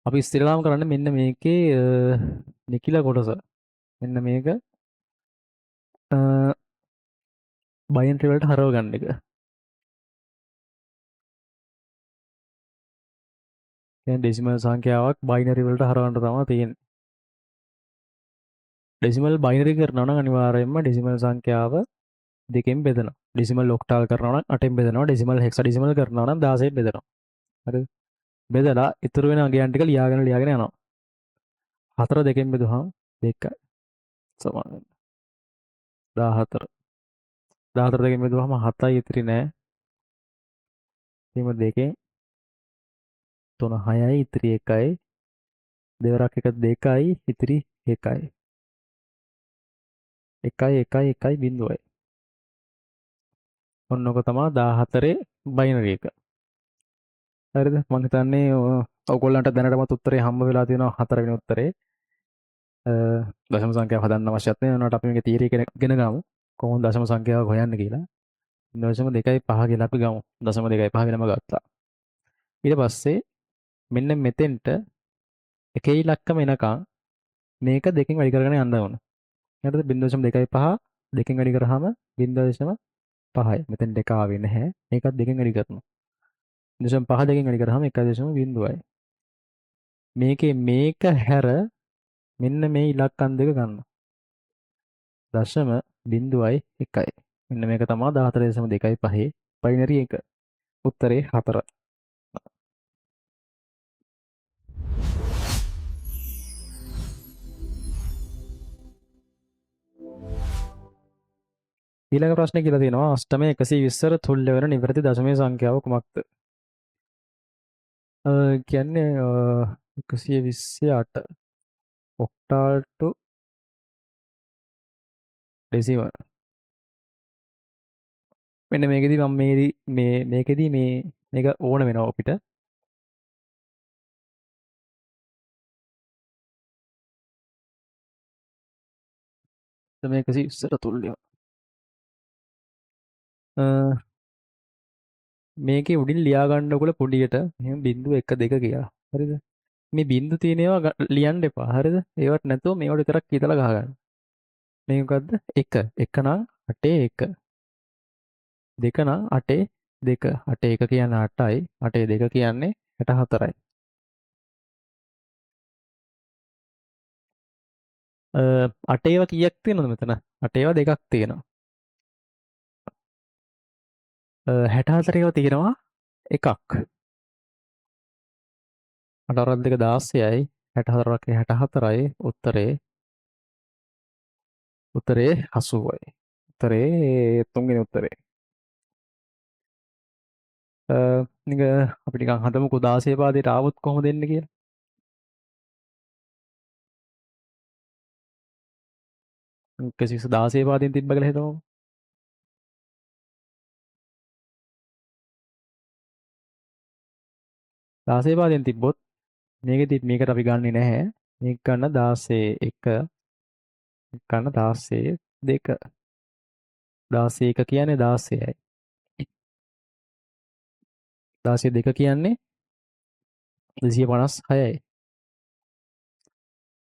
අපි ඉස්සෙල්ලාම කරන්නේ මෙන්න මේකේ නිකිල කොටස. මෙන්න මේක බයිනරි වලට හරව ගන්න එක. කියන්නේ ඩෙසිමල් සංඛ්‍යාවක් බයිනරි වලට හරවන්න තමයි තියෙන්නේ. ඩෙසිමල් බයිනරි කරනවා නම් අනිවාර්යයෙන්ම ඩෙසිමල් සංඛ්‍යාව දෙකෙන් බෙදනවා. ඩෙසිමල් ඔක්ටාල් කරනවා නම් 8ෙන් බෙදනවා. ඩෙසිමල් හෙක්සාඩෙසිමල් කරනවා නම් 16ෙන් බෙදනවා. හරිද? බෙදලා ඉතුරු වෙන අගයන් ටික ලියාගෙන යනවා. 4 දෙකෙන් බෙදුවහම 2 සමාන 14. 14 දෙකෙන් බෙදුවහම 7යි ඉතිරි නෑ. එහෙම දෙකෙන් 3 6යි ඉතිරි 1යි. දෙවරක් එක 2යි ඉතිරි 1යි. 1 බිඳුවයි. ඔන්න ඔක තමයි 14 බයිනරි එක. හරිද? මම හිතන්නේ ඔයගොල්ලන්ට දැනටමත් උත්තරේ හම්බ වෙලා තියෙනවා 4 වෙනි උත්තරේ. දශම සංඛ්‍යාව හදන්න අවශ්‍යත් නැහැ. ඒනට අපි මේකේ තියරි ඉගෙන ගමු. කොහොමද දශම සංඛ්‍යාවක් හොයන්නේ කියලා. 0.25 කියලා අපි ගමු. 0.25 වෙනම ගත්තා. ඊට පස්සේ මෙන්න මෙතෙන්ට එක ඉලක්කම එනකන් මේක දෙකෙන් වැඩි කරගෙන යන්න ඕන. හරිද? 0.25 දෙකෙන් වැඩි කරාම 0.5යි. මෙතෙන් දෙක ආවේ නැහැ. මේකත් දෙකෙන් වැඩි කරනවා. 0.5 දෙකෙන් වැඩි කරාම 1.0යි. මේකේ මේක හැර මෙන්න මේ ඉලක්කම් දෙක ගන්න. දශම බිඳුවයි 1යි. මෙන්න මේක තමයි 14.25 බයිනරි එක. උත්තරේ 4. ඊළඟ ප්‍රශ්නේ කියලා තියෙනවා අෂ්ටමය 120ට තුල්‍ය වෙන නිවැරදි දශමයේ සංඛ්‍යාව කුමක්ද? කියන්නේ 128 ඔක්ටාල් ටු ඩෙසිමල්. මෙන්න මේකෙදි මම මේකෙදි මේක ඕන වෙනවා අපිට. මේක 120ට තුල්‍ය. මේකේ උඩින් ලියා ගන්න ඔයගොල්ලෝ පොඩියට මෙහෙම බිංදුව 1 2 කියලා. හරිද? මේ බිංදු තියෙන ඒවා ලියන්න එපා. හරිද? ඒවට නැතුව මේවට විතරක් හිතලා ගහගන්න. මේ මොකද්ද? 1 1 නම් 8 1 2 නම් 8 2 8 1 කියන්නේ 8යි 8 2 කියන්නේ 64යි. 8 ඒවා කීයක් තියෙනවද මෙතන? 8 ඒවා දෙකක් තියෙනවා. 64 ඒවා තියෙනවා එකක්. 8 2 16යි 64ක් 64යි උත්තරේ 80යි. උත්තරේ තුන්වෙනි උත්තරේ. නික අපි නිකන් හදමුකෝ 16 පාදයට ආවොත් කොහොමද එන්නේ කියලා. 116 පාදයෙන් තිබ්බ කියලා හිතමු. 16 පාදයෙන් තිබ්බොත් මේකෙදි මේකට අපි ගන්නෙ නැහැ. මේක ගන්න 16 1 ගන්න 16 2 16 1 කියන්නේ 16යි. 16 2 කියන්නේ 256යි.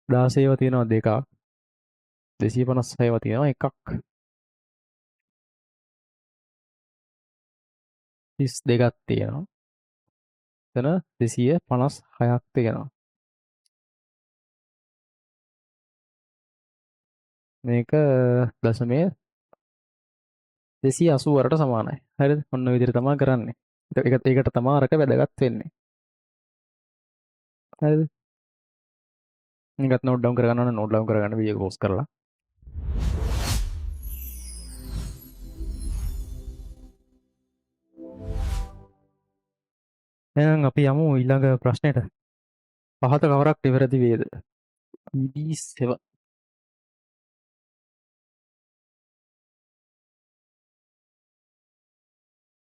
16 ඒවා තියෙනවා දෙකක්. 256 ඒවා තියෙනවා එකක්. 32ක් තියෙනවා. එතන 256ක් තියෙනවා. මේක දශමයේ 280ට සමානයි. හරිද? ඔන්න ඔය විදිහට තමයි කරන්නේ. ඒකට තමයි අරක වැදගත් වෙන්නේ. හරිද? මේකත් නෝට් ඩවුන් කරගන්න ඕන නෝට් ඩවුන් කරගන්න වීඩියෝ පෝස් කරලා. එහෙනම් අපි යමු ඊළඟ ප්‍රශ්නෙට. පහත කවරක් නිවැරදි වේද? ED7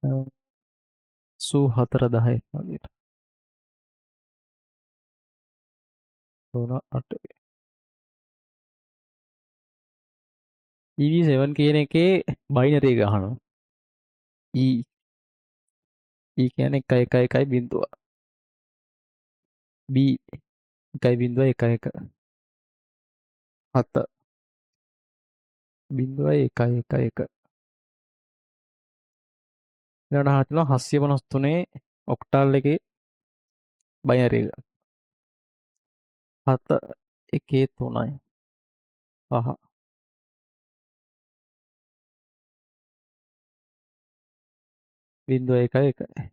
84 10 වගේ. 3 8. EV7 කියන එකේ බයිනරි එක අහනවා. E E කියන්නේ 1 1 1 බිංදුව. B 1.1 1 7 0.1 1 ඊළඟට අහලා තියෙනවා 753 ඔක්ටාල් එකේ බයිනරි එක. 7 1 3යි. පහ 0.1 1.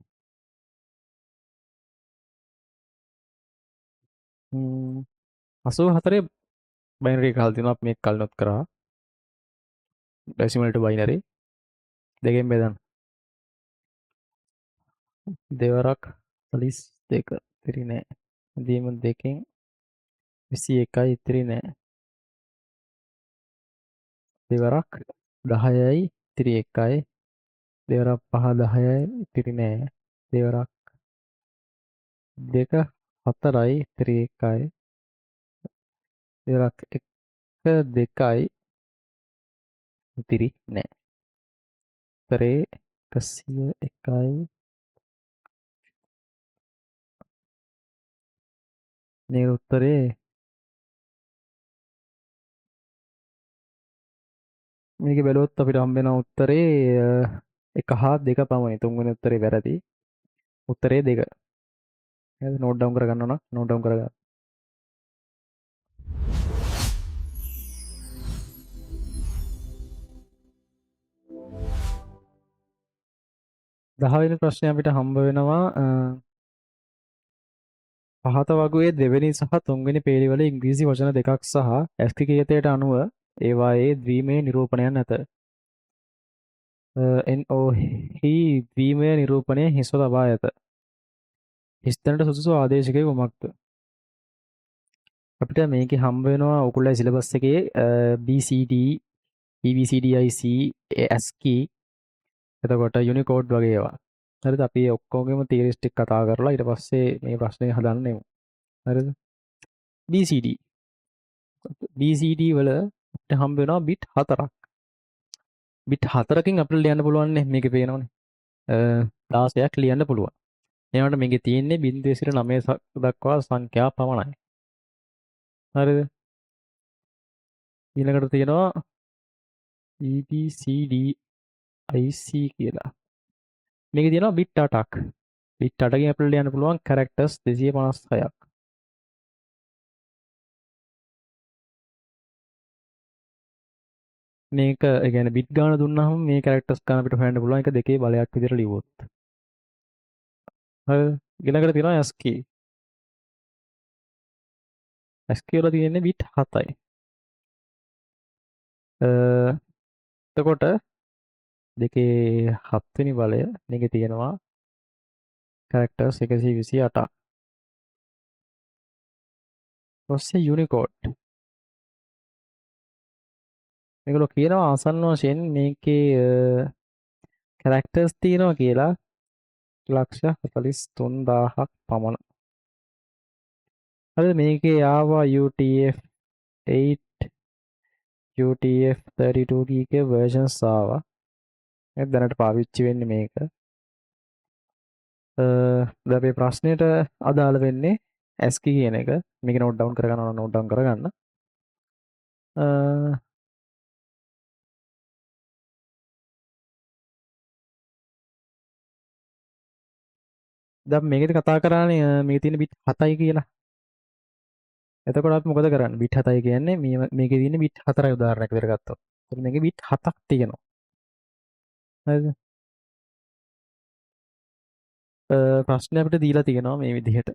84 බයිනරි එක අහලා තියෙනවා අපි මේක කලිනුත් කරා. ඩෙසිමල් ටු බයිනරි දෙකෙන් බෙදන්න. දෙවරක් 42 ඉතිරි නෑ. දීම දෙකෙන් 21යි ඉතිරි නෑ. දෙවරක් 10යි ඉතිරි 1යි. දෙවරක් 5 10යි ඉතිරි නෑ. දෙවරක් 2 4යි ඉතිරි 1යි. දෙවරක් 1 2යි ඉතිරි නෑ. උත්තරේ 101යි. මේ උත්තරේ මේක බැලුවොත් අපිට හම්බ වෙන උත්තරේ 1 හා 2 පමණයි. තුන්වෙනි උත්තරේ වැරදි. උත්තරේ 2. නේද? නෝට් ඩවුන් කරගන්න ඕන. නෝට් ඩවුන් කරගන්න. 10 වෙනි ප්‍රශ්නේ අපිට හම්බ වෙනවා පහත වගුවේ දෙවෙනි සහ තුන්වෙනි පේළිවල ඉංග්‍රීසි වචන දෙකක් සහ ඇස්කිකේතයට අනුව ඒවායේ ද්විමය නිරූපණයක් නැත. NO හි ද්විමය නිරූපණය හිස්ව තබා ඇත. හිස්තැනට සුදුසු ආදේශකය කුමක්ද? අපිට මේකේ හම්බ වෙනවා ඔයගොල්ලෝ සිලබස් එකේ BCD EBCDIC ASCII එතකොට යුනිකෝඩ් වගේ ඒවා. හරිද? අපි ඔක්කොගෙම තියරිස් ටික කතා කරලා ඊට පස්සේ මේ ප්‍රශ්නේ හදන්නෙමු. හරිද? BCD BCD වල අපිට හම්බ වෙනවා බිට් 4ක්. බිට් 4කින් අපිට ලියන්න පුළුවන් නේ මේකේ පේනවනේ. 16ක් ලියන්න පුළුවන්. එනකොට මේකේ තියෙන්නේ 0 සිට 9 දක්වා සංඛ්‍යා පමණයි. හරිද? ඊළඟට තියෙනවා EBCDIC කියලා. මේකේ තියෙනවා බිට් 8ක්. බිට් 8කින් අපිට ලියන්න පුළුවන් කැරක්ටර්ස් 256ක්. මේක ඒ කියන්නේ බිට් ගාන දුන්නාම මේ කැරක්ටර්ස් ගාන අපිට හොයන්න පුළුවන්. ඒක දෙකේ බලයක් විදිහට ලිව්වොත්. හරිද? ඊළඟට තියෙනවා ASCII. ASCII වල තියෙන්නේ බිට් 7යි. එතකොට දෙකේ 7 වෙනි බලය මේකේ තියෙනවා කැරක්ටර්ස් 128ක්. ඔස්සේ යුනිකෝඩ්. මේගොල්ලෝ කියනවා ආසන්න වශයෙන් මේකේ කැරක්ටර්ස් තියෙනවා කියලා 1,43,000ක් පමණ. හරිද? මේකේ ආවා UTF-8 UTF-32 කීකේ versions ආවා. ඒක දැනට පාවිච්චි වෙන්නේ මේක. දැන් අපේ ප්‍රශ්නෙට අදාළ වෙන්නේ ASCII කියන එක. මේක නෝට් ඩවුන් කරගන්න ඕන නෝට් ඩවුන් කරගන්න. දැන් මේකෙදි කතා කරානේ මේකේ තියෙන බිට් 7යි කියලා. එතකොට අපි මොකද කරන්නේ? බිට් 7යි කියන්නේ මේකේ තියෙන බිට් 4යි උදාහරණයක් විදිහට ගත්තොත්. එතකොට මේකේ බිට් 7ක් තියෙනවා. හරිද? ප්‍රශ්නේ අපිට දීලා තියෙනවා මේ විදිහට.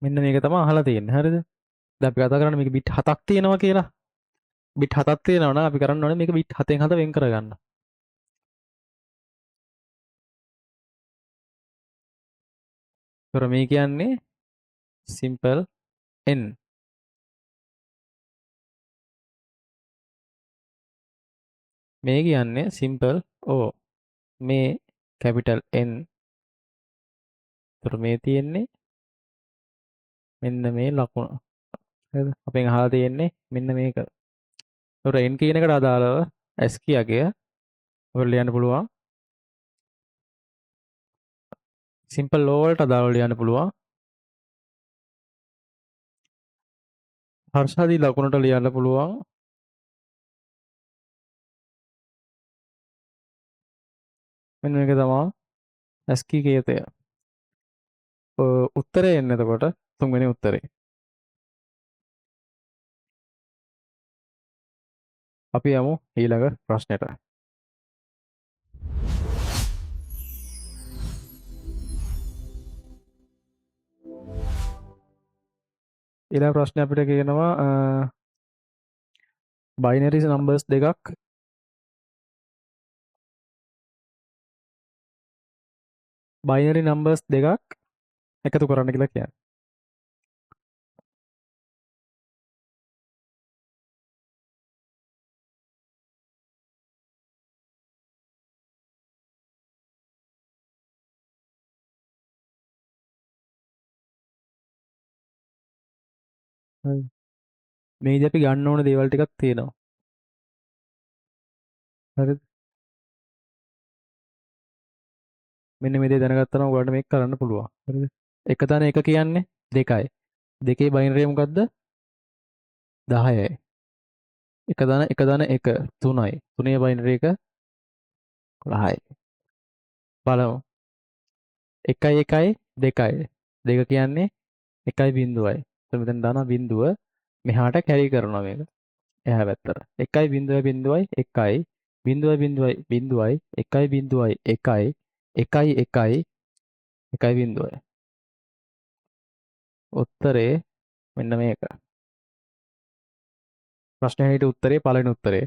මෙන්න මේක තමයි අහලා තියෙන්නේ. හරිද? දැන් අපි කතා කරන්නේ මේක බිට් 7ක් තියෙනවා කියලා. බිට් 7ක් තියෙනවා නම් අපි කරන්න ඕනේ මේක බිට් 7න් 7 වෙන් කරගන්න. ඒතර මේ කියන්නේ simple n. මේ කියන්නේ simple o. මේ capital N. ඒතර මේ තියෙන්නේ මෙන්න මේ ලකුණ. හරිද? අපෙන් අහලා තියෙන්නේ මෙන්න මේක. ඒතර n කියන එකට අදාළව ASCII අගය ඔයගොල්ලෝ ලියන්න පුළුවන්. simple o වලට අදාළව ලියන්න පුළුවන්. හර්ෂාදී ලකුණට ලියන්න පුළුවන්. මෙන්න මේක තමයි ASCII කේතය. උත්තරේ එන්නේ එතකොට තුන්වෙනි උත්තරේ. අපි යමු ඊළඟ ප්‍රශ්නෙට. ඊළඟ ප්‍රශ්නේ අපිට කියනවා බයිනරි නම්බර්ස් දෙකක් එකතු කරන්න කියලා කියන්නේ. හරි. මේදී අපි ගන්න ඕන දේවල් ටිකක් තියෙනවා. හරිද? මෙන්න මේ දේ දැනගත්තා නම් ඔයාලට මේක කරන්න පුළුවන්. හරිද? එක තැන එක කියන්නේ 2යි. 2 බයිනරි මොකද්ද? 10යි. එක තැන එක 3යි. 3 බයිනරි එක 11යි. බලමු. 1යි 1යි 2යි. 2 කියන්නේ 1.0යි. එතකොට මෙතන දානවා බිඳුව මෙහාට කැරි කරනවා මේක. එහා පැත්තට. 1.0.1යි 0.0.0යි 1.0යි 1යි 1.0යි. උත්තරේ මෙන්න මේක. ප්‍රශ්නේ හිට උත්තරේ පළවෙනි උත්තරේ.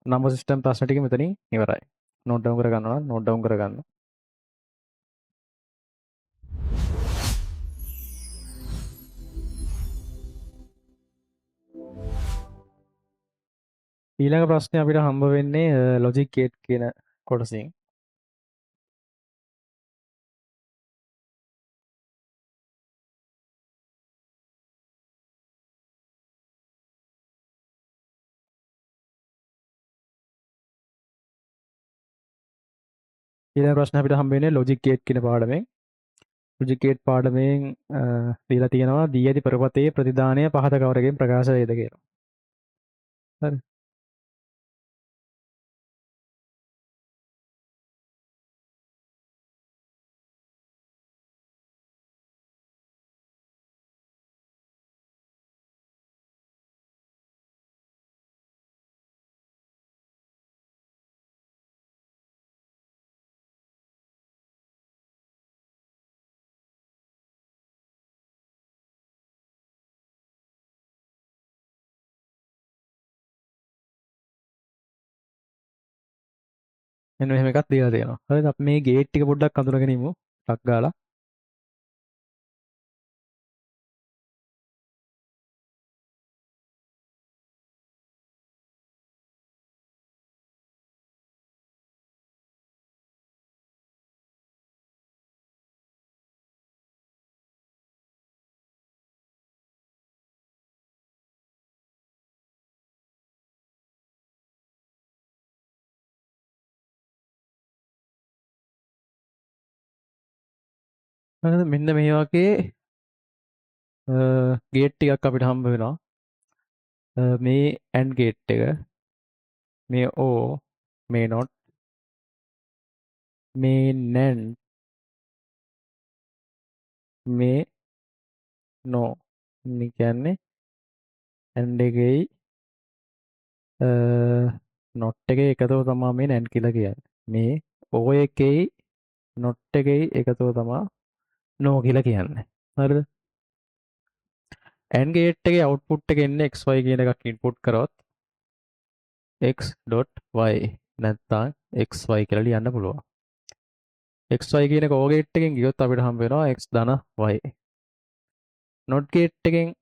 නම්බර් සිස්ටම් ප්‍රශ්න ටික මෙතනින් ඉවරයි. නෝට් ඩවුන් කර ගන්නවා නම් නෝට් ඩවුන් කරගන්න. ඊළඟ ප්‍රශ්නේ අපිට හම්බ වෙන්නේ ලොජික් ගේට් කියන කොටසින්. ඊළඟ ප්‍රශ්නේ අපිට හම්බ වෙන්නේ ලොජික් ගේට් කියන පාඩමෙන්. ලොජික් ගේට් පාඩමෙන් දීලා තියෙනවා දී ඇති ප්‍රපතේ ප්‍රතිදානය පහත කවරකින් ප්‍රකාශ වේද කියලා. හරි. මෙන්න මෙහෙම එකක් දීලා තියෙනවා. හරිද? අපි මේ ගේට් ටික පොඩ්ඩක් අඳුනගෙන ඉමු. ටක් ගාලා. හරිද? මෙන්න මේ වගේ ගේට් ටිකක් අපිට හම්බ වෙනවා. මේ AND ගේට් එක, මේ OR, මේ NOT, මේ NAND, මේ NO. මේ කියන්නේ AND එකේයි NOT එකේ එකතුව තමයි මේ NAND කියලා කියන්නේ. මේ O එකේයි not එකයි එකතුව තමයි no කියලා කියන්නේ. හරිද? AND gate එකේ output එක එන්නේ xy කියන එකක් input කරොත් x.y නැත්නම් xy කියලා ලියන්න පුළුවන්. xy කියන එක OR gate එකෙන් ගියොත් අපිට හම්බ වෙනවා x ධන y. not gate එකෙන්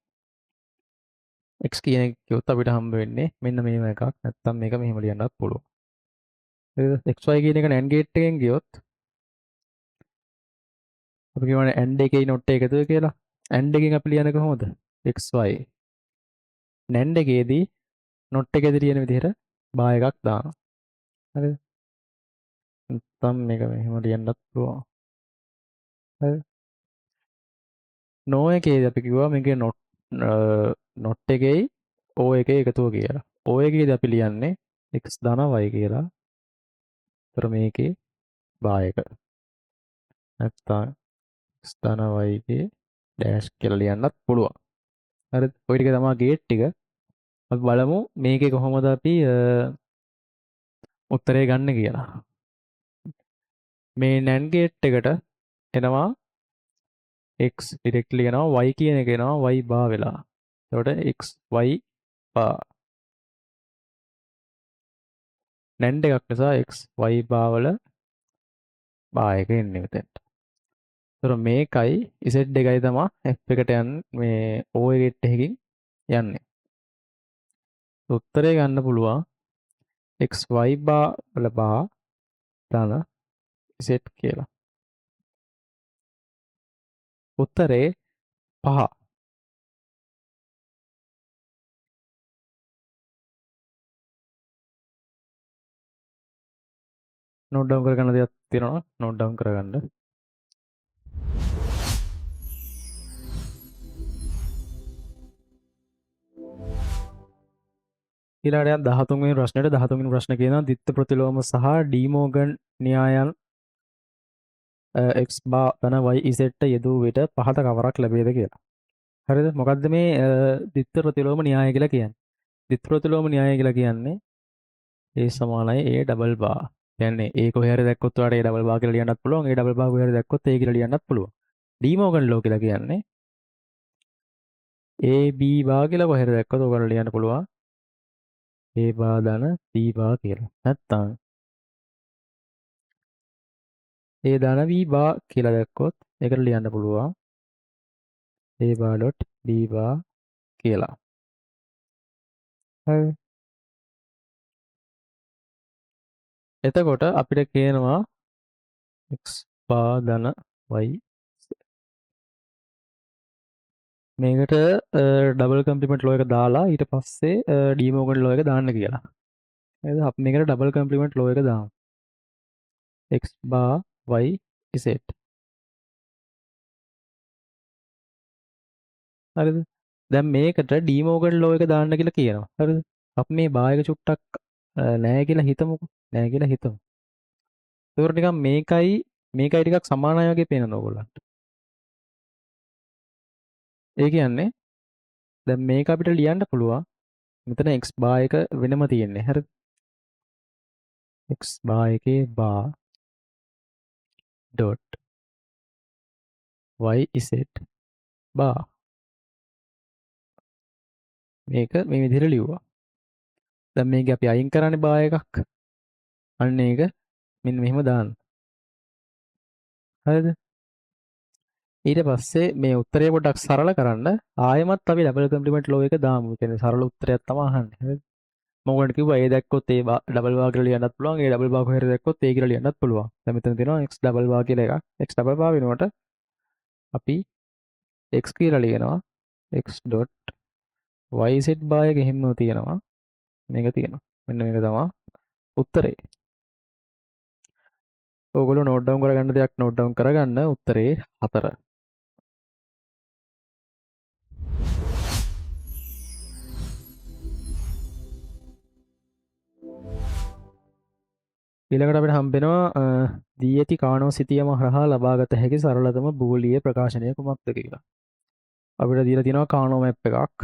x කියන එක කිව්වොත් අපිට හම්බ වෙන්නේ මෙන්න මේව එකක්. නැත්නම් මේක මෙහෙම ලියන්නත් පුළුවන්. හරිද? xy කියන එක NAND gate එකෙන් ගියොත් අපි කියවනේ AND එකේ not එකතුව කියලා. AND එකෙන් අපි ලියන්නේ කොහොමද? xy. NAND එකේදී not එකේදී ලියන විදිහට බා එකක් දානවා. හරිද? නැත්නම් මේක මෙහෙම ලියන්නත් පුළුවන්. හරිද? no එකේදී අපි කිව්වා මේකේ not එකේයි o එකේ එකතුව කියලා. o එකේදී අපි ලියන්නේ x ධන y කියලා. ඒතර මේකේ බා එක. නැත්නම් x ධන y ගේ ඩෑෂ් කියලා ලියන්නත් පුළුවන්. හරිද? ඔය ටික තමයි ගේට් ටික. අපි බලමු මේකේ කොහොමද අපි උත්තරේ ගන්න කියලා. මේ NAND ගේට් එකට එනවා x ඩිරෙක්ට්ලි එනවා y කියන එක එනවා y බා වෙලා. එතකොට x y බා NAND එකක් නිසා x y බා වල බා එක එන්නේ මෙතෙන්ට. එතකොට මේකයි z එකයි තමයි f එකට මේ o ගේට් එකකින් යන්නේ. උත්තරේ ගන්න පුළුවන් x y බා වල බා ධන z කියලා. උත්තරේ 5. නෝට් ඩවුන් කරගන්න දෙයක් තියෙනවා නෝට් ඩවුන් කරගන්න. ඊළඟට 13 වෙනි ප්‍රශ්නෙට 13 වෙනි ප්‍රශ්නේ කියනවා ද්විත්ව ප්‍රතිලෝම සහ ඩී මෝගන් න්‍යායන් x බා ධන y z යෙදූ විට පහත කවරක් ලැබේද කියලා. හරිද? මොකද්ද මේ ද්විත්ව ප්‍රතිලෝම න්‍යාය කියලා කියන්නේ? ද්විත්ව ප්‍රතිලෝම න්‍යාය කියලා කියන්නේ a සමානයි a ඩබල් බා. කියන්නේ a කොහේ හරි දැක්කොත් ඔයාලට a ඩබල් බා කියලා ලියන්නත් පුළුවන්. a ඩබල් බා කොහේ හරි දැක්කොත් a කියලා ලියන්නත් පුළුවන්. ඩී මෝගන් ලෝ කියලා කියන්නේ a b බා කියලා කොහේ හරි දැක්කොත් ඔයාලට ලියන්න පුළුවන්. a බා ධන b බා කියලා. නැත්තම් a ධන b බා කියලා දැක්කොත් ඒකට ලියන්න පුළුවන් a බා ඩොට් b බා කියලා. හරි. එතකොට අපිට කියනවා x බා ධන y මේකට ඩබල් කම්ප්ලිමන්ට් ලෝ එක දාලා ඊට පස්සේ ඩී මෝගන් ලෝ එක දාන්න කියලා. නේද? අපි මේකට ඩබල් කම්ප්ලිමන්ට් ලෝ එක දාමු. x බා y z. හරිද? දැන් මේකට ඩී මෝගන් ලෝ එක දාන්න කියලා කියනවා. හරිද? අපි මේ බා එක චුට්ටක් නැහැ කියලා හිතමුකෝ. නැහැ කියලා හිතමු. ඒකට නිකන් මේකයි ටිකක් සමානයි වගේ පේනවා ඕගොල්ලන්ට. ඒ කියන්නේ දැන් මේක අපිට ලියන්න පුළුවන්. මෙතන x බා එක වෙනම තියෙන්නේ. හරිද? x බා එකේ බා ඩොට් y z බා මේක මේ විදිහට ලිව්වා. දැන් මේක අපි අයින් කරන්නේ බා එකක්. අන්න ඒක මෙන්න මෙහෙම දාන්න. හරිද? ඊට පස්සේ මේ උත්තරය පොඩ්ඩක් සරල කරන්න ආයෙමත් අපි ඩබල් කම්ප්ලිමන්ට් ලෝ එක දාමු. ඒ කියන්නේ සරල උත්තරයක් තමයි අහන්නේ. හරිද? මම ඔයාලට කිව්වා A දැක්කොත් A ඩබල් බා කියලා ලියන්නත් පුළුවන්. A ඩබල් බා කොහෙද දැක්කොත් A කියලා ලියන්නත් පුළුවන්. දැන් මෙතන තියෙනවා x ඩබල් බා කියලා එකක්. x ඩබල් බා වෙනුවට අපි x කියලා ලියනවා. x.yz බා එක එහෙම තියෙනවා. මේක තියෙනවා. මෙන්න මේක තමයි උත්තරේ. ඕගොල්ලෝ නෝට් ඩවුන් කරගන්න දෙයක් නෝට් ඩවුන් කරගන්න උත්තරේ 4. ඊළඟට අපිට හම්බෙනවා දී ඇති කානෝ සිතියම හරහා ලබාගත හැකි සරලතම බූලිය ප්‍රකාශනය කුමක්ද කියලා. අපිට දීලා තියෙනවා කානෝ මැප් එකක්.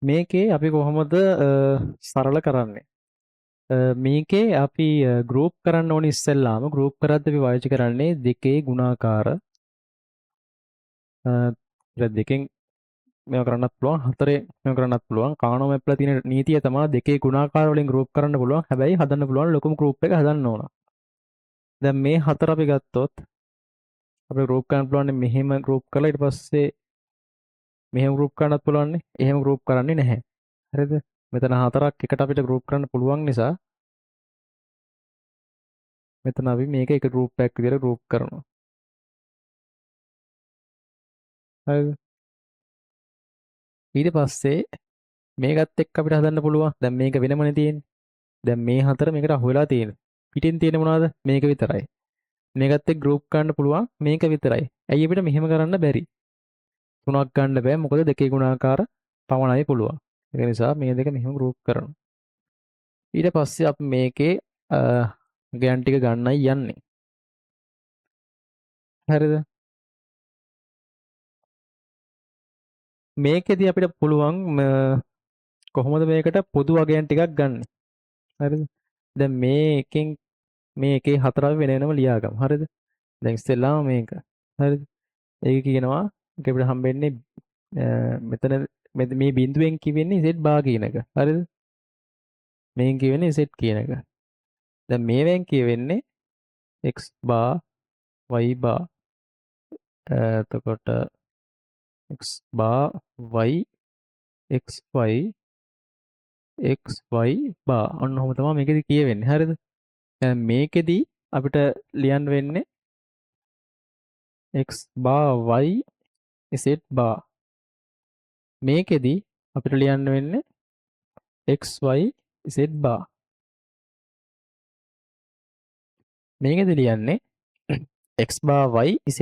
මේකේ අපි කොහොමද සරල කරන්නේ? මේකේ අපි ගෲප් කරන්න ඕනේ ඉස්සෙල්ලාම ගෲප් කරද්දී අපි පාවිච්චි කරන්නේ දෙකේ ගුණාකාර දෙකෙන් මේව කරන්නත් පුළුවන් හතරේ මේව කරන්නත් පුළුවන් කානෝ මැප් වල තියෙන නීතිය තමයි දෙකේ ගුණාකාර වලින් ගෲප් කරන්න පුළුවන් හැබැයි හදන්න පුළුවන් ලොකුම ගෲප් එක හදන්න ඕන. දැන් මේ හතර අපි ගත්තොත් අපිට ගෲප් කරන්න පුළුවන් මෙහෙම ගෲප් කරලා ඊට පස්සේ මෙහෙම ගෲප් කරන්නත් පුළුවන් නේ. එහෙම ගෲප් කරන්නේ නැහැ. හරිද? මෙතන හතරක් එකට අපිට ගෲප් කරන්න පුළුවන් නිසා මෙතන අපි මේක එක ගෲප් එකක් විදියට ගෲප් කරනවා. හරිද? ඊට පස්සේ මේකත් එක්ක අපිට හදන්න පුළුවන්. දැන් මේක වෙනමනේ තියෙන්නේ. දැන් මේ හතර මේකට අහු වෙලා තියෙනවා. පිටින් තියෙන මොනවද? මේක විතරයි. මේකත් එක්ක ගෲප් කරන්න පුළුවන් මේක විතරයි. ඇයි අපිට මෙහෙම කරන්න බැරි? තුනක් ගන්න බෑ. මොකද දෙකේ ගුණාකාර පමණයි පුළුවන්. ඒක නිසා මේ දෙක මෙහෙම ගෲප් කරනවා. ඊට පස්සේ අපි මේකේ ගෑන් ටික ගන්නයි යන්නේ. හරිද? මේකෙදි අපිට පුළුවන් කොහොමද මේකට පොදු අගයන් ටිකක් ගන්න. හරිද? දැන් මේකෙන් මේ එකේ හතර අපි වෙන වෙනම ලියාගමු. හරිද? දැන් ඉස්සෙල්ලාම මේක. හරිද? ඒක කියනවා ඒක අපිට හම්බෙන්නේ මෙතන මේ බිඳුවෙන් කියවෙන්නේ z බා කියන එක. හරිද? මේන් කියවෙන්නේ z කියන එක. දැන් මේවෙන් කියවෙන්නේ x බා y බා එතකොට x බා y xy xy බා ඔන්න ඔහොම තමයි මේකෙදි කියවෙන්නේ. හරිද? දැන් මේකෙදි අපිට ලියන්න වෙන්නේ x බා y z බා. මේකෙදි අපිට ලියන්න වෙන්නේ xy z බා. මේකෙදි ලියන්නේ x බා y z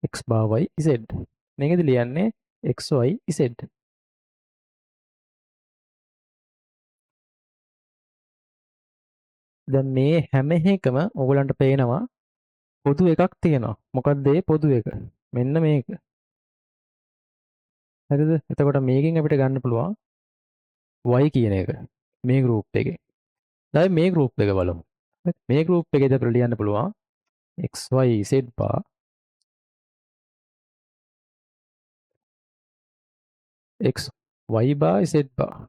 x බා y z. මේකෙදි ලියන්නේ xy z. දැන් මේ හැම එකම ඕගලන්ට පේනවා පොදු එකක් තියෙනවා. මොකක්ද ඒ පොදු එක? මෙන්න මේක. හරිද? එතකොට මේකෙන් අපිට ගන්න පුළුවන් y කියන එක. මේ ගෲප් එකේ. දැන් මේ ගෲප් එක බලමු. මේ ගෲප් එකේදී අපිට ලියන්න පුළුවන් xy z බා x y බා z බා.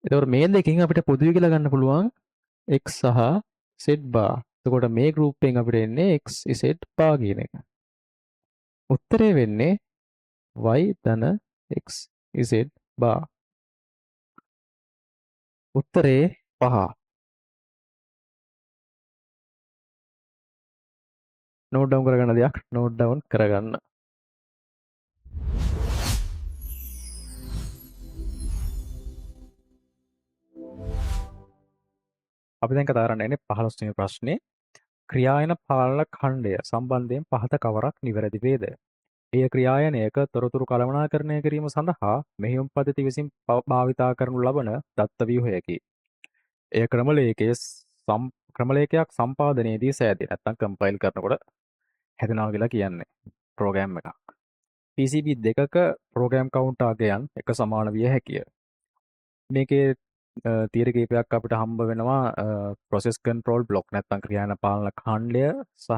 එතකොට මේ දෙකෙන් අපිට පොදුයි කියලා ගන්න පුළුවන් x සහ z බා. එතකොට මේ ගෲප් එකෙන් අපිට එන්නේ x z බා කියන එක. උත්තරේ වෙන්නේ y ධන x z බා. උත්තරේ 5. නෝට් ඩවුන් කරගන්න දෙයක් නෝට් ඩවුන් කරගන්න. අපි දැන් කතා කරන්න යන්නේ 15 වෙනි ප්‍රශ්නේ. ක්‍රියායන පාලන ඛණ්ඩය සම්බන්ධයෙන් පහත කවරක් නිවැරදි වේද? එය ක්‍රියායනයක තොරතුරු කළමනාකරණය කිරීම සඳහා මෙහෙයුම් පද්ධති විසින් භාවිතා කරනු ලබන දත්ත ව්‍යුහයකි. එය ක්‍රමලේඛයක් සම්පාදනයේදී සෑදී නැත්නම් කම්පයිල් කරනකොට හැදෙනවා කියලා කියන්නේ ප්‍රෝග්‍රෑම් එකක්. PCB දෙකක ප්‍රෝග්‍රෑම් කවුන්ට් අගයන් එක සමාන විය හැකිය. මේකේ තියරි කීපයක් අපිට හම්බ වෙනවා ප්‍රොසෙස් කන්ට්‍රෝල් බ්ලොක් නැත්නම් ක්‍රියායන පාලන ඛණ්ඩය සහ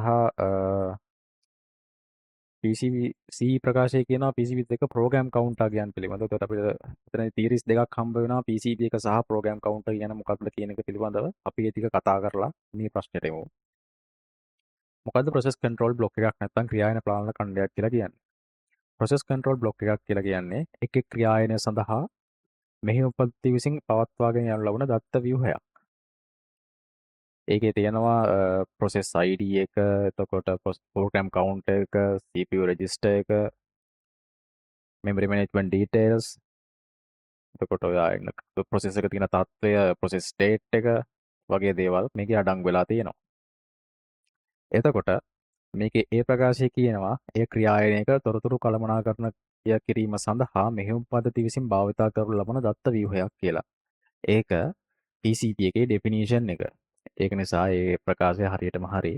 PCB C ප්‍රකාශය කියනවා PCB දෙක ප්‍රෝග්‍රෑම් කවුන්ටර් ගයන් පිළිබඳව. එතකොට අපිට එතන තියරිස් දෙකක් හම්බ වෙනවා PCB එක සහ ප්‍රෝග්‍රෑම් කවුන්ටර් කියන මොකක්ද කියන එක පිළිබඳව අපි ඒ ටික කතා කරලා මේ ප්‍රශ්නෙට එමු. මොකද්ද ප්‍රොසෙස් කන්ට්‍රෝල් බ්ලොක් එකක් නැත්නම් ක්‍රියායන පාලන ඛණ්ඩයක් කියලා කියන්නේ? ප්‍රොසෙස් කන්ට්‍රෝල් බ්ලොක් එකක් කියලා කියන්නේ එක් එක් ක්‍රියායනය සඳහා මෙහෙයුම් පද්ධතිය විසින් පවත්වාගෙන යනු ලබන දත්ත ව්‍යුහයක්. ඒකේ තියෙනවා process ID එක එතකොට program count එක CPU register එක memory management details එතකොට ඔය process එක තියෙන තත්ත්වය process state එක වගේ දේවල් මේකේ අඩංගු වෙලා තියෙනවා. එතකොට මේකේ ඒ ප්‍රකාශය කියනවා ඒ ක්‍රියායනයක තොරතුරු කළමනාකරණය කිරීම සඳහා මෙහෙයුම් පද්ධතිය විසින් භාවිතා කරනු ලබන දත්ත ව්‍යුහයක් කියලා. ඒක PCB එකේ definition එක. ඒක නිසා ඒ ප්‍රකාශය හරියටම හරි.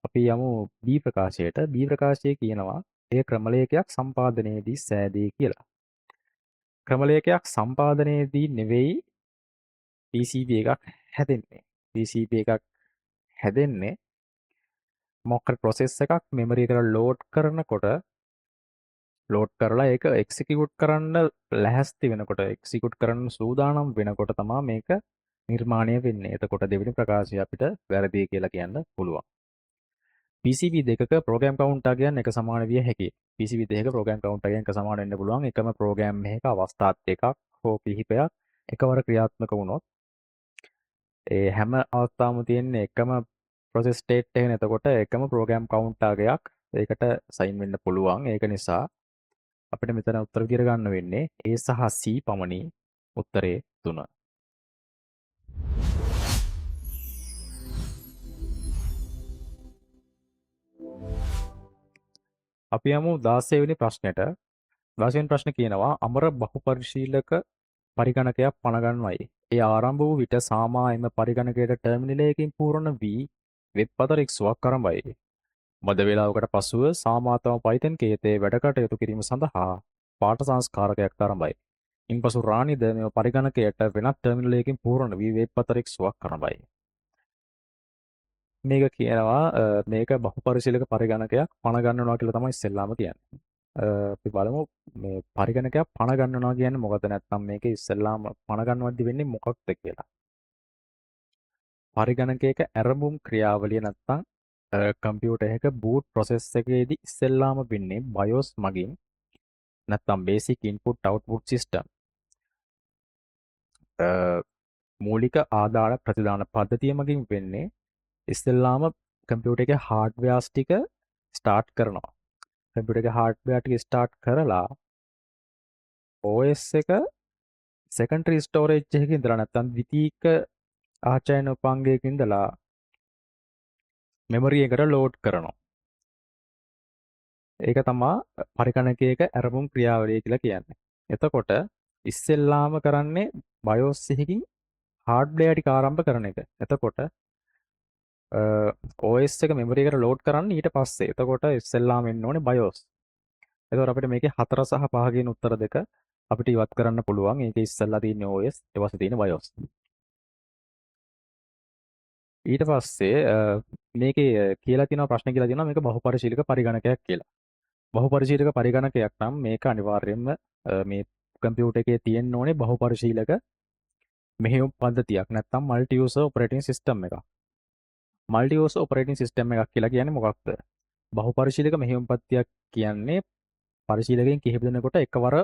අපි යමු B ප්‍රකාශයට. B ප්‍රකාශයේ කියනවා එය ක්‍රමලේඛයක් සම්පාදනයේදී සෑදේ කියලා. ක්‍රමලේඛයක් සම්පාදනයේදී නෙවෙයි PCB එකක් හැදෙන්නේ. PCB එකක් හැදෙන්නේ මොකක් හරි process එකක් memory එකට load කරලා ඒක execute කරන්න ලැහැස්ති වෙනකොට execute කරන්න සූදානම් වෙනකොට තමයි මේක නිර්මාණය වෙන්නේ. එතකොට දෙවෙනි ප්‍රකාශය අපිට වැරදි කියලා කියන්න පුළුවන්. PCB දෙකක program counter කියන්නේ එක සමාන විය හැකියි. PCB දෙකක program counter කියන්නේ එක සමාන වෙන්න පුළුවන්. එකම program එකක අවස්ථා දෙකක් හෝ කිහිපයක් එකවර ක්‍රියාත්මක වුණොත් ඒ හැම අවස්ථාවම තියෙන්නේ එකම process state එකනේ. එතකොට එකම program counter එකක් ඒකට assign වෙන්න පුළුවන්. ඒක නිසා අපිට මෙතන උත්තර විදියට ගන්න වෙන්නේ A සහ C පමණි. උත්තරේ 3. අපි යමු 16 වෙනි ප්‍රශ්නෙට. 16 වෙනි ප්‍රශ්නේ කියනවා අමර බහුපරිශීලක පරිගණකයක් පණ ගන්නවයි. ඒ ආරම්භ වූ විට සාමා එම පරිගණකයට ටර්මිනල් එකකින් පූර්ණ වී වෙබ් අතර එක්සුවක් ආරම්භයි. මද වේලාවකට පසුව සාමා තම Python කේතේ වැඩ කටයුතු කිරීම සඳහා පාඨ සංස්කාරකයක් ආරම්භයි. ඉන්පසු රාණිද මෙම පරිගණකයට වෙනත් ටර්මිනල් එකකින් පූර්ණ වී වෙබ් අතර එක්සුවක් ආරම්භයි. මේක කියනවා මේක බහුපරිශීලක පරිගණකයක් පණ ගන්නවා කියලා තමයි ඉස්සෙල්ලාම කියන්නේ. අපි බලමු මේ පරිගණකයක් පණ ගන්නවා කියන්නේ මොකද නැත්නම් මේක ඉස්සෙල්ලාම පණ ගන්නවද්දි වෙන්නේ මොකක්ද කියලා. පරිගණකයක ඇරඹුම් ක්‍රියාවලිය නැත්නම් කම්පියුටර් එකක boot process එකේදී ඉස්සෙල්ලාම වෙන්නේ BIOS මගින් නැත්නම් basic input output system මූලික ආදාන ප්‍රතිදාන පද්ධතිය මගින් වෙන්නේ ඉස්සෙල්ලාම කම්පියුටර් එකේ hardwares ටික start කරනවා. කම්පියුටර් එකේ hardware ටික start කරලා OS එක secondary storage එකකින් ඉඳලා නැත්නම් ද්විතීයික ආචයන උපාංගයකින් ඉඳලා memory එකට load කරනවා. ඒක තමා පරිගණකයක ඇරඹුම් ක්‍රියාවලිය කියලා කියන්නේ. එතකොට ඉස්සෙල්ලාම කරන්නේ BIOS එකකින් hardware ටික ආරම්භ කරන එක. එතකොට OS එක memory එකට load කරන්න ඊට පස්සේ. එතකොට ඉස්සෙල්ලාම එන්න ඕනේ BIOS. එතකොට අපිට මේකේ 4 සහ 5 කියන උත්තර දෙක අපිට ඉවත් කරන්න පුළුවන්. ඒකේ ඉස්සෙල්ලා තියෙන්නේ OS, ඊට පස්සේ තියෙන්නේ BIOS. ඊට පස්සේ මේකේ කියලා තියෙනවා ප්‍රශ්න කියලා තියෙනවා මේක බහුපරිශීලක පරිගණකයක් කියලා. බහුපරිශීලක පරිගණකයක් නම් මේක අනිවාර්යයෙන්ම මේ කම්පියුටර් එකේ තියෙන්න ඕනේ බහුපරිශීලක මෙහෙයුම් පද්ධතියක් නැත්නම් මල්ටි යූසර් ඔපරේටින් සිස්ටම් එකක්. මල්ටි යූසර් ඔපරේටින් සිස්ටම් එකක් කියලා කියන්නේ මොකක්ද? බහුපරිශීලක මෙහෙයුම් පද්ධතියක් කියන්නේ පරිශීලකයන් කිහිප දෙනෙකුට එකවර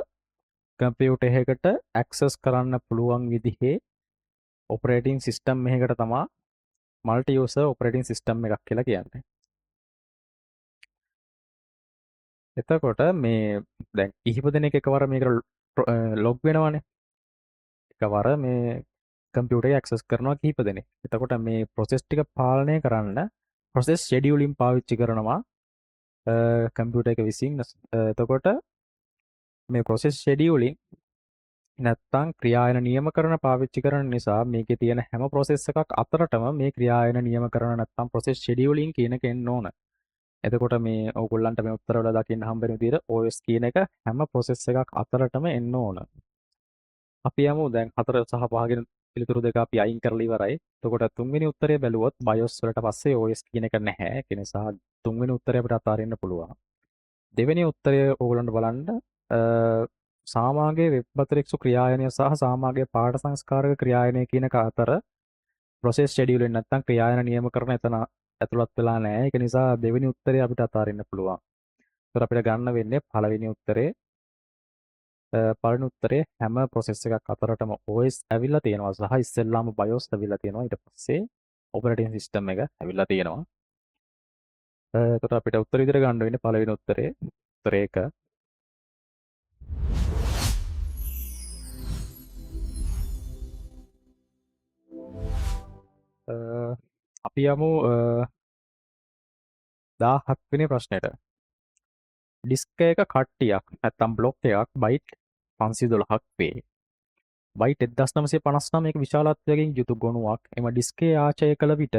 කම්පියුටර් එකකට ඇක්සස් කරන්න පුළුවන් විදිහේ ඔපරේටින් සිස්ටම් එකකට තමයි මල්ටි යූසර් ඔපරේටින් සිස්ටම් එකක් කියලා කියන්නේ. එතකොට මේ දැන් කිහිප දෙනෙක් එකවර මේකට ලොග් වෙනවනේ. එකවර මේ කම්පියුටර් එක ඇක්සස් කරනවා කිහිප දෙනෙක්. එතකොට මේ process ටික පාලනය කරන්න process scheduling පාවිච්චි කරනවා කම්පියුටර් එක විසින්. එතකොට මේ process scheduling නැත්තම් ක්‍රියායන නියමකරණ පාවිච්චි කරන නිසා මේකේ තියෙන හැම process එකක් අතරටම මේ ක්‍රියායන නියමකරණ නැත්තම් process scheduling කියන එක එන්න ඕන. එතකොට මේ ඕගොල්ලන්ට මේ උත්තරවල දකින්න හම්බ වෙන විදිහට OS කියන එක හැම process එකක් අතරටම එන්න ඕන. අපි යමු දැන් 4 සහ 5 කියන පිළිතුරු දෙක අපි අයින් කරලා ඉවරයි. එතකොට තුන්වෙනි උත්තරය බැලුවොත් BIOS වලට පස්සේ OS කියන එක නැහැ. ඒ නිසා තුන්වෙනි උත්තරය අපිට අතාරින්න පුළුවන්. දෙවෙනි උත්තරය ඕගොල්ලන්ට බලන්න සාමාන්‍ය වෙබ් අතරික්ෂ ක්‍රියායනය සහ සාමාන්‍ය පාඨ සංස්කාරක ක්‍රියායනය කියන එක අතර process scheduling නැත්නම් ක්‍රියායන නියමකරණ එතන ඇතුළත් වෙලා නැහැ. ඒක නිසා දෙවෙනි උත්තරය අපිට අතාරින්න පුළුවන්. ඒතර අපිට ගන්න වෙන්නේ පළවෙනි උත්තරේ. පළවෙනි උත්තරේ හැම process එකක් අතරටම OS ඇවිල්ලා තියෙනවා සහ ඉස්සෙල්ලාම BIOS ඇවිල්ලා තියෙනවා. ඊට පස්සේ operating system එක ඇවිල්ලා තියෙනවා. එතකොට අපිට උත්තර විදිහට ගන්න වෙන්නේ පළවෙනි උත්තරේ. උත්තරේ 1. අපි යමු 17 වෙනි ප්‍රශ්නෙට. ඩිස්ක් එක කට්ටියක් නැත්නම් බ්ලොක් එකක් බයිට් 512ක් වේ. බයිට් 1959ක විශාලත්වයකින් යුතු ගොනුවක් එම ඩිස්කේ ආචය කළ විට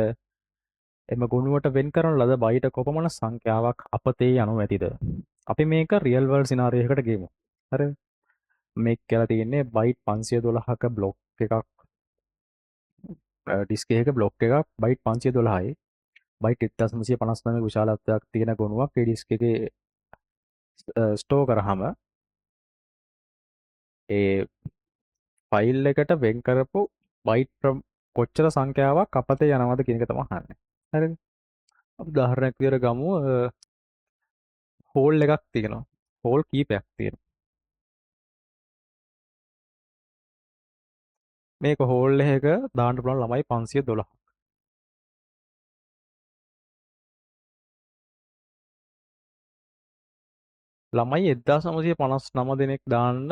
එම ගොනුවට වෙන් කරන ලද බයිට කොපමණ සංඛ්‍යාවක් අපතේ යනු ඇතිද? අපි මේක රියල් වර්ල්ඩ් සිනාරියයකට ගෙමු. හරිද? මේක කියලා තියෙන්නේ බයිට් 512ක බ්ලොක් එකක් ඩිස්ක් එකක බ්ලොක් එකක් බයිට් 512යි. බයිට් 1959 විශාලත්වයක් තියෙන ගොනුවක් ඒ ඩිස්ක් එකේ ස්ටෝර් කරාම ඒ ෆයිල් එකට වෙන් කරපු බයිට් කොච්චර සංඛ්‍යාවක් අපතේ යනවද කියන එක තමයි අහන්නේ. හරිද? අපි උදාහරණයක් විදියට ගමු හෝල් එකක් තියෙනවා. හෝල් කීපයක් තියෙනවා. මේක හෝල් එකක දාන්න පුළුවන් ළමයි 512. ළමයි 1959 දෙනෙක් දාන්න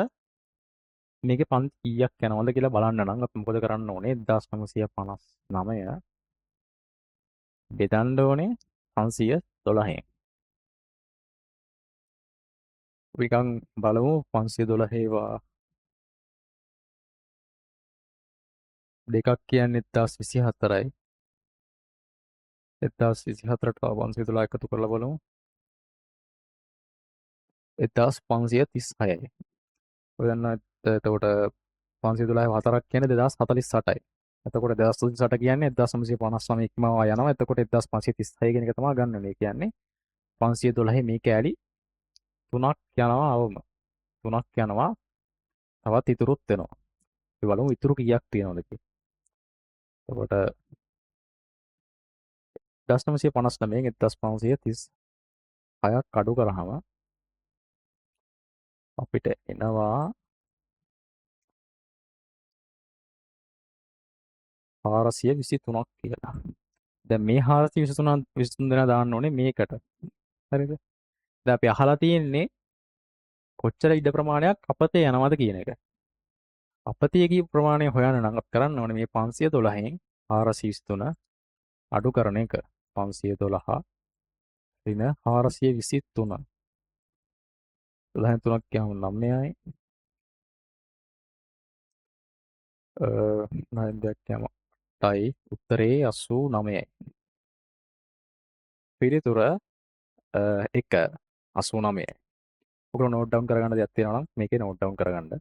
මේකේ පන්ති කීයක් යනවද කියලා බලන්න නම් අපි මොකද කරන්න ඕනේ? 1959 බෙදන්න ඕනේ 512න්. අපි නිකන් බලමු 512 ඒවා දෙකක් කියන්නේ 1024යි. 1024ට තව 512 එකතු කරලා බලමු. 1536යි. ඔය දන්නා එතකොට 512 හතරක් කියන්නේ 2048යි. එතකොට 2048 කියන්නේ 1959 ඉක්මවා යනවා. එතකොට 1536 කියන එක තමයි ගන්න ඕනේ. කියන්නේ 512 මේ කෑලි 3ක් යනවා අවම. 3ක් යනවා. තවත් ඉතුරුත් වෙනවා. අපි බලමු ඉතුරු කීයක් තියෙනවද කියලා. එතකොට 1959න් 1536ක් අඩු කරාම අපිට එනවා 423ක් කියලා. දැන් මේ 423 දෙනා දාන්න ඕනේ මේකට. හරිද? දැන් අපි අහලා තියෙන්නේ කොච්චර ඉඩ ප්‍රමාණයක් අපතේ යනවද කියන එක. අපතේ කී ප්‍රමාණය හොයන්න නම් අපි කරන්න ඕනේ මේ 512න් 423 අඩු කරන එක. 512 ඍණ 423. 12න් 3ක් කියවම 9යි. 9න් 2ක් කියවම 8යි. උත්තරේ 89යි. පිළිතුර 1 89යි. ඔයගොල්ලෝ නෝට් ඩවුන් කරගන්න දෙයක් තියෙනවා නම් මේකේ නෝට් ඩවුන් කරගන්න.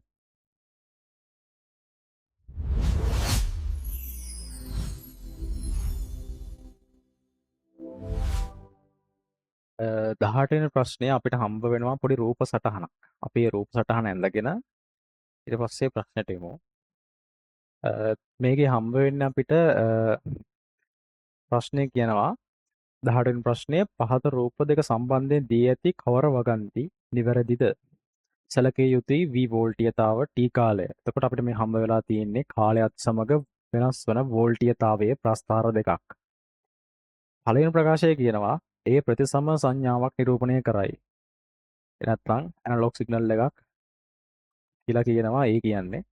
දහටවෙනි ප්‍රශ්නය අපිට හම්බ වෙනවා පොඩි රූප සටහනක්. අපි ඒ රූප සටහන ඇඳගෙන ඊට පස්සේ ප්‍රශ්නෙට එමු. මේකේ හම්බ වෙන්නේ අපිට ප්‍රශ්නය කියනවා 18වෙනි ප්‍රශ්නය පහත රූප දෙක සම්බන්ධයෙන් දී ඇති කවර වගන්ති නිවැරදිද? සැලකිය යුතුයි v වෝල්ටීයතාව t කාලය. එතකොට අපිට මේ හම්බ වෙලා තියෙන්නේ කාලයත් සමග වෙනස් වන වෝල්ටීයතාවයේ ප්‍රස්ථාර දෙකක්. පළවෙනි ප්‍රකාශය කියනවා ඒ ප්‍රතිසම සංඥාවක් නිරූපණය කරයි. නැත්නම් ඇනලොග් සිග්නල් එකක් කියලා කියනවා. ඒ කියන්නේ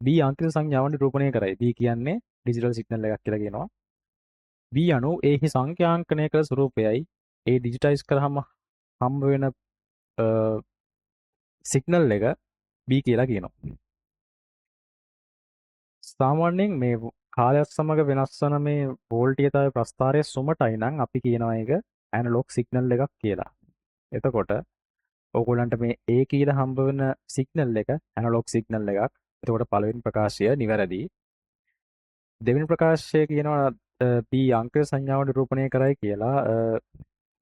B අංකිත සංඥාව නිරූපණය කරයි. B කියන්නේ ඩිජිටල් සිග්නල් එකක් කියලා කියනවා. B අනු ඒහි සංඛ්‍යාංකනය කළ ස්වරූපයයි ඒ ඩිජිටයිස් කරාම හම්බ වෙන සිග්නල් එක B කියලා කියනවා. සාමාන්‍යයෙන් මේ කාලයත් සමග වෙනස් වන මේ වෝල්ටීයතාවයේ ප්‍රස්ථාරය සුමටයි නම් අපි කියනවා ඒක ඇනලොග් සිග්නල් එකක් කියලා. එතකොට ඕගොල්ලන්ට මේ A කියලා හම්බ වෙන සිග්නල් එක ඇනලොග් සිග්නල් එකක්. එතකොට පළවෙනි ප්‍රකාශය නිවැරදි. දෙවෙනි ප්‍රකාශය කියනවා B අංක සංඥාව නිරූපණය කරයි කියලා.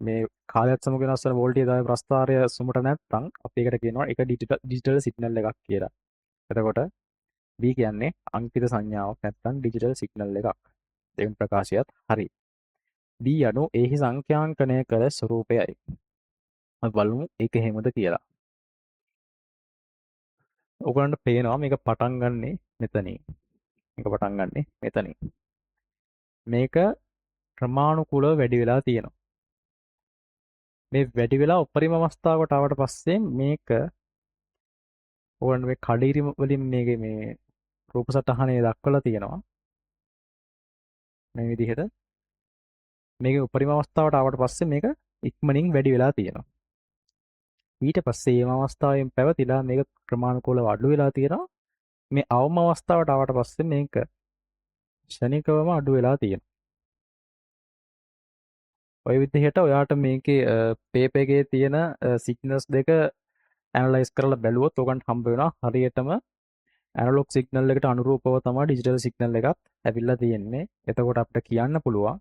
මේ කාලයත් සමග වෙනස් වන වෝල්ටීයතාවයේ ප්‍රස්ථාරය සුමට නැත්නම් අපි ඒකට කියනවා ඒක ඩිජිටල් සිග්නල් එකක් කියලා. එතකොට B කියන්නේ අංකිත සංඥාවක් නැත්නම් ඩිජිටල් සිග්නල් එකක්. දෙවෙනි ප්‍රකාශයත් හරි. D අනු එහි සංඛ්‍යාංකනය කළ ස්වරූපයයි. අපි බලමු ඒක එහෙමද කියලා. ඔයගොල්ලන්ට පේනවා මේක පටන් ගන්නෙ මෙතනින්. මේක පටන් ගන්නෙ මෙතනින්. මේක ක්‍රමානුකූලව වැඩි වෙලා තියෙනවා. මේ වැඩි වෙලා උපරිම අවස්ථාවට ආවට පස්සේ මේක ඕන මේ කඩිරි වලින් මේකේ මේ රූප සටහනේ දක්වලා තියෙනවා. මේ විදිහට මේකේ උපරිම අවස්ථාවට ආවට පස්සේ මේක ඉක්මනින් වැඩි වෙලා තියෙනවා. ඊට පස්සේ මේ අවස්ථාවෙන් පැවතිලා මේක ක්‍රමානුකූලව අඩු වෙලා තියෙනවා. මේ අවම අවස්ථාවට ආවට පස්සේ මේක ක්ෂණිකවම අඩු වෙලා තියෙනවා. ඔය විදිහට ඔයාට මේකේ පේපර් එකේ තියෙන සිග්නල්ස් දෙක ඇනලයිස් කරලා බැලුවොත් ඔයගන්ට හම්බ වෙනවා හරියටම ඇනලොග් සිග්නල් එකට අනුරූපව තමයි ඩිජිටල් සිග්නල් එකත් ඇවිල්ලා තියෙන්නේ. එතකොට අපිට කියන්න පුළුවන්